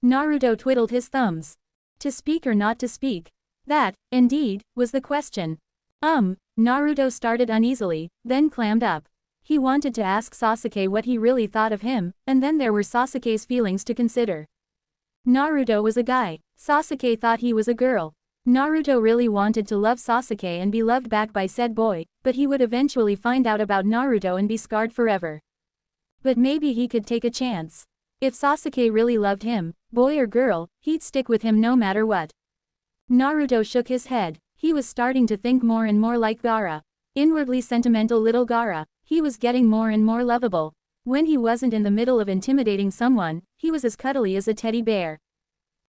Naruto twiddled his thumbs. To speak or not to speak? That, indeed, was the question. Naruto started uneasily, then clammed up. He wanted to ask Sasuke what he really thought of him, and then there were Sasuke's feelings to consider. Naruto was a guy. Sasuke thought he was a girl. Naruto really wanted to love Sasuke and be loved back by said boy, but he would eventually find out about Naruto and be scarred forever. But maybe he could take a chance. If Sasuke really loved him, boy or girl, he'd stick with him no matter what. Naruto shook his head. He was starting to think more and more like Gaara. Inwardly sentimental little Gaara, he was getting more and more lovable. When he wasn't in the middle of intimidating someone, he was as cuddly as a teddy bear.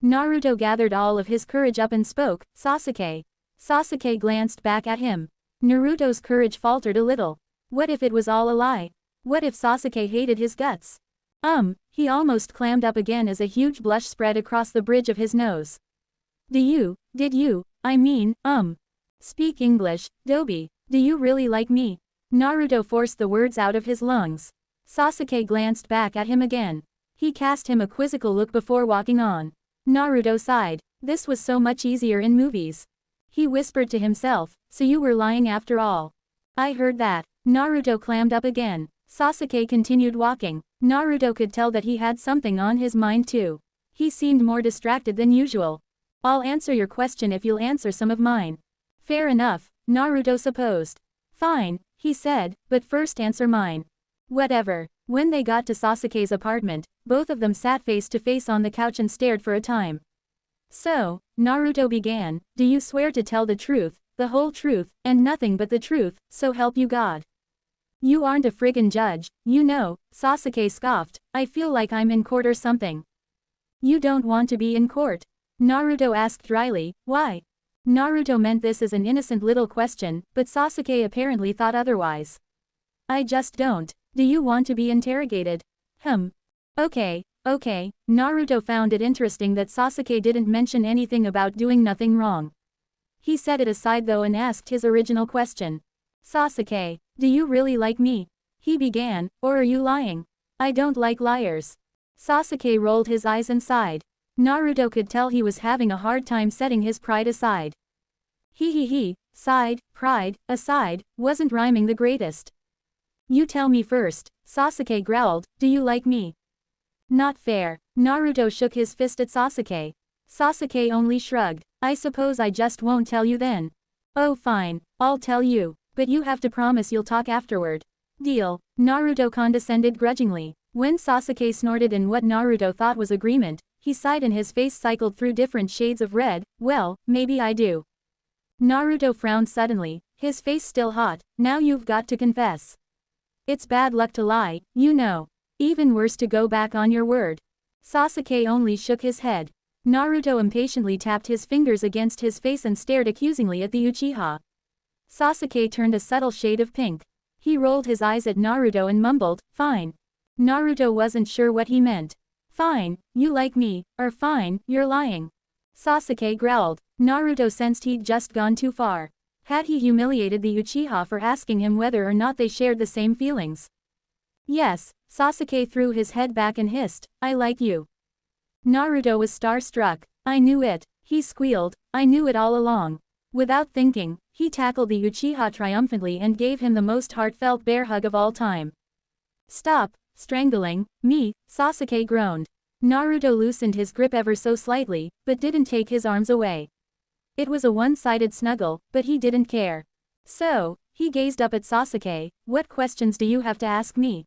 Naruto gathered all of his courage up and spoke, "Sasuke." Sasuke glanced back at him. Naruto's courage faltered a little. What if it was all a lie? What if Sasuke hated his guts? He almost clammed up again as a huge blush spread across the bridge of his nose. Speak English, Dobi. Do you really like me? Naruto forced the words out of his lungs. Sasuke glanced back at him again. He cast him a quizzical look before walking on. Naruto sighed. This was so much easier in movies. He whispered to himself, "So you were lying after all." "I heard that." Naruto clammed up again. Sasuke continued walking. Naruto could tell that he had something on his mind too. He seemed more distracted than usual. "I'll answer your question if you'll answer some of mine." "Fair enough," Naruto supposed. "Fine," he said, "but first answer mine." "Whatever." When they got to Sasuke's apartment, both of them sat face to face on the couch and stared for a time. "So," Naruto began, "do you swear to tell the truth, the whole truth, and nothing but the truth, so help you God?" "You aren't a friggin' judge, you know," Sasuke scoffed. "I feel like I'm in court or something." "You don't want to be in court?" Naruto asked dryly. "Why?" Naruto meant this as an innocent little question, but Sasuke apparently thought otherwise. "I just don't. Do you want to be interrogated?" Okay. Naruto found it interesting that Sasuke didn't mention anything about doing nothing wrong. He set it aside though and asked his original question. "Sasuke, do you really like me?" he began, "or are you lying?" "I don't like liars." Sasuke rolled his eyes and sighed. Naruto could tell he was having a hard time setting his pride aside. Sighed, pride, aside, wasn't rhyming the greatest. "You tell me first," Sasuke growled, "do you like me?" "Not fair." Naruto shook his fist at Sasuke. Sasuke only shrugged. "I suppose I just won't tell you then." "Oh fine, I'll tell you. But you have to promise you'll talk afterward." "Deal." Naruto condescended grudgingly. When Sasuke snorted in what Naruto thought was agreement, he sighed and his face cycled through different shades of red. "Well, maybe I do." Naruto frowned suddenly, his face still hot. "Now you've got to confess. It's bad luck to lie, you know. Even worse to go back on your word." Sasuke only shook his head. Naruto impatiently tapped his fingers against his face and stared accusingly at the Uchiha. Sasuke turned a subtle shade of pink. He rolled his eyes at Naruto and mumbled, "Fine." Naruto wasn't sure what he meant. "Fine, you like me, or fine, you're lying." Sasuke growled. Naruto sensed he'd just gone too far. Had he humiliated the Uchiha for asking him whether or not they shared the same feelings? "Yes," Sasuke threw his head back and hissed, "I like you." Naruto was starstruck. "I knew it," he squealed, "I knew it all along." Without thinking, he tackled the Uchiha triumphantly and gave him the most heartfelt bear hug of all time. "Stop strangling me," Sasuke groaned. Naruto loosened his grip ever so slightly, but didn't take his arms away. It was a one-sided snuggle, but he didn't care. "So," he gazed up at Sasuke, "what questions do you have to ask me?"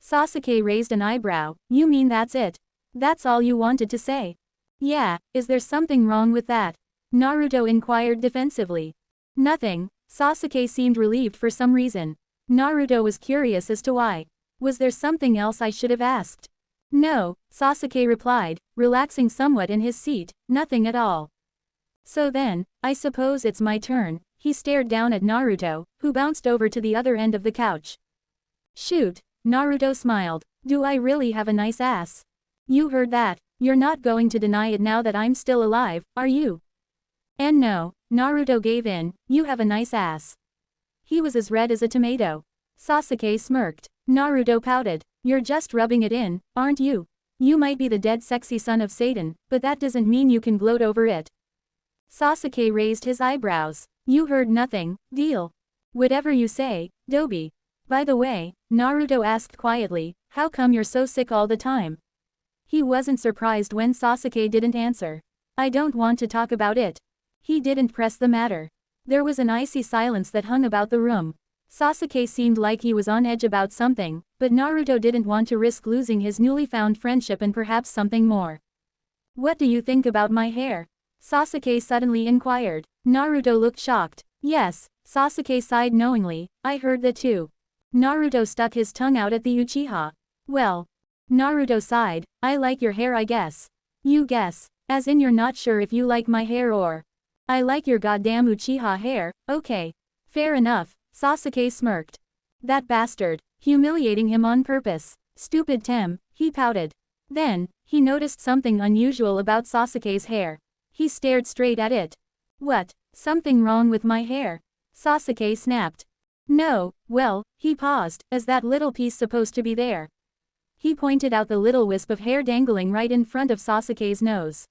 Sasuke raised an eyebrow. "You mean that's it? That's all you wanted to say?" "Yeah, is there something wrong with that?" Naruto inquired defensively. "Nothing." Sasuke seemed relieved for some reason. Naruto was curious as to why. "Was there something else I should have asked?" "No," Sasuke replied, relaxing somewhat in his seat, "nothing at all." "So then, I suppose it's my turn." He stared down at Naruto, who bounced over to the other end of the couch. "Shoot." Naruto smiled. "Do I really have a nice ass?" "You heard that. You're not going to deny it now that I'm still alive, are you?" "And no." Naruto gave in, "You have a nice ass." He was as red as a tomato. Sasuke smirked. Naruto pouted. "You're just rubbing it in, aren't you? You might be the dead sexy son of Satan, but that doesn't mean you can gloat over it." Sasuke raised his eyebrows. "You heard nothing, deal." "Whatever you say, Dobi." "By the way," Naruto asked quietly, "how come you're so sick all the time?" He wasn't surprised when Sasuke didn't answer. "I don't want to talk about it." He didn't press the matter. There was an icy silence that hung about the room. Sasuke seemed like he was on edge about something, but Naruto didn't want to risk losing his newly found friendship and perhaps something more. "What do you think about my hair?" Sasuke suddenly inquired. Naruto looked shocked. Yes, Sasuke sighed knowingly, I heard that too. Naruto stuck his tongue out at the Uchiha. Well. Naruto sighed, I like your hair I guess. You guess. As in you're not sure if you like my hair or. I like your goddamn Uchiha hair, okay. Fair enough, Sasuke smirked. That bastard. Humiliating him on purpose. Stupid Tim, he pouted. Then, he noticed something unusual about Sasuke's hair. He stared straight at it. What? Something wrong with my hair? Sasuke snapped. No, well, he paused, is that little piece supposed to be there? He pointed out the little wisp of hair dangling right in front of Sasuke's nose.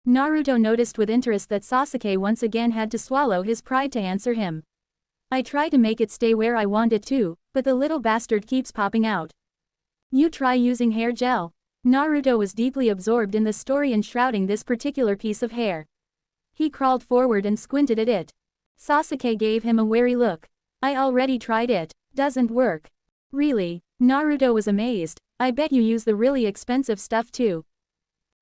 Naruto noticed with interest that Sasuke once again had to swallow his pride to answer him. I try to make it stay where I want it to, but the little bastard keeps popping out. You try using hair gel. Naruto was deeply absorbed in the story enshrouding this particular piece of hair. He crawled forward and squinted at it. Sasuke gave him a wary look. I already tried it. Doesn't work. Really? Naruto was amazed. I bet you use the really expensive stuff too.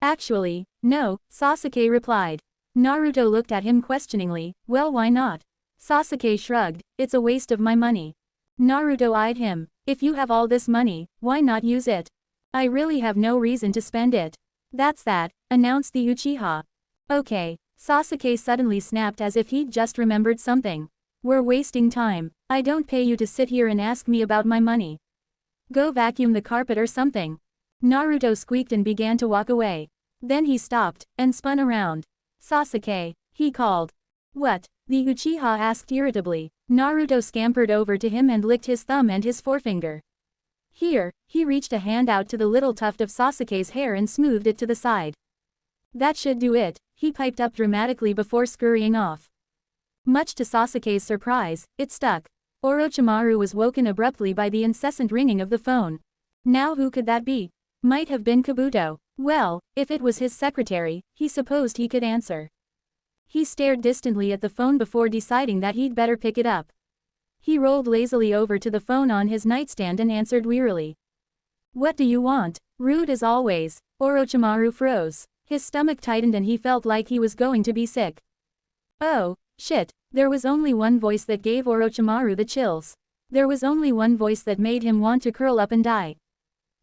Actually, no, Sasuke replied. Naruto looked at him questioningly, well why not? Sasuke shrugged, it's a waste of my money. Naruto eyed him, if you have all this money, why not use it? I really have no reason to spend it. That's that, announced the Uchiha. Okay, Sasuke suddenly snapped as if he'd just remembered something. We're wasting time, I don't pay you to sit here and ask me about my money. Go vacuum the carpet or something. Naruto squeaked and began to walk away. Then he stopped, and spun around. Sasuke, he called. What? The Uchiha asked irritably. Naruto scampered over to him and licked his thumb and his forefinger. Here, he reached a hand out to the little tuft of Sasuke's hair and smoothed it to the side. That should do it, he piped up dramatically before scurrying off. Much to Sasuke's surprise, it stuck. Orochimaru was woken abruptly by the incessant ringing of the phone. Now who could that be? Might have been Kabuto. Well, if it was his secretary, he supposed he could answer. He stared distantly at the phone before deciding that he'd better pick it up. He rolled lazily over to the phone on his nightstand and answered wearily. What do you want? Rude as always. Orochimaru froze. His stomach tightened and he felt like he was going to be sick. Oh, shit, there was only one voice that gave Orochimaru the chills. There was only one voice that made him want to curl up and die.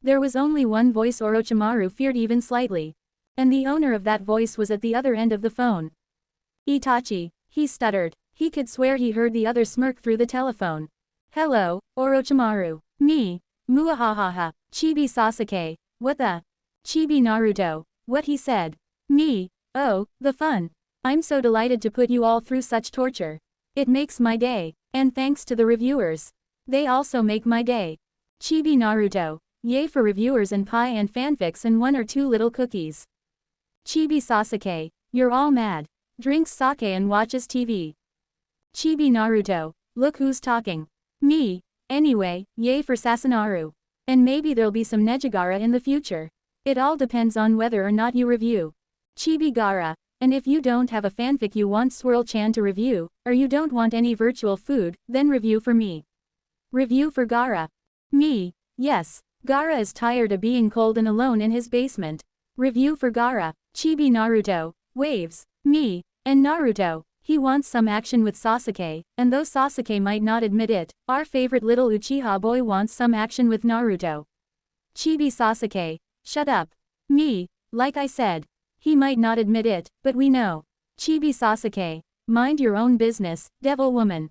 There was only one voice Orochimaru feared even slightly. And the owner of that voice was at the other end of the phone. Itachi, he stuttered. He could swear he heard the other smirk through the telephone. Hello, Orochimaru. Me. Muahahaha. Chibi Sasuke. What the? Chibi Naruto. What he said. Me. Oh, the fun. I'm so delighted to put you all through such torture. It makes my day. And thanks to the reviewers. They also make my day. Chibi Naruto. Yay for reviewers and pie and fanfics and 1 or 2 little cookies. Chibi Sasuke. You're all mad. Drinks sake and watches TV. Chibi Naruto. Look who's talking. Me. Anyway, yay for Sasunaru. And maybe there'll be some Nejigara in the future. It all depends on whether or not you review. Chibi Gara. And if you don't have a fanfic you want Swirl-chan to review, or you don't want any virtual food, then review for me. Review for Gara. Me. Yes. Gara is tired of being cold and alone in his basement. Review for Gara. Chibi Naruto. Waves. Me. And Naruto. He wants some action with Sasuke, and though Sasuke might not admit it, our favorite little Uchiha boy wants some action with Naruto. Chibi Sasuke. Shut up. Me. Like I said. He might not admit it, but we know. Chibi Sasuke. Mind your own business, devil woman.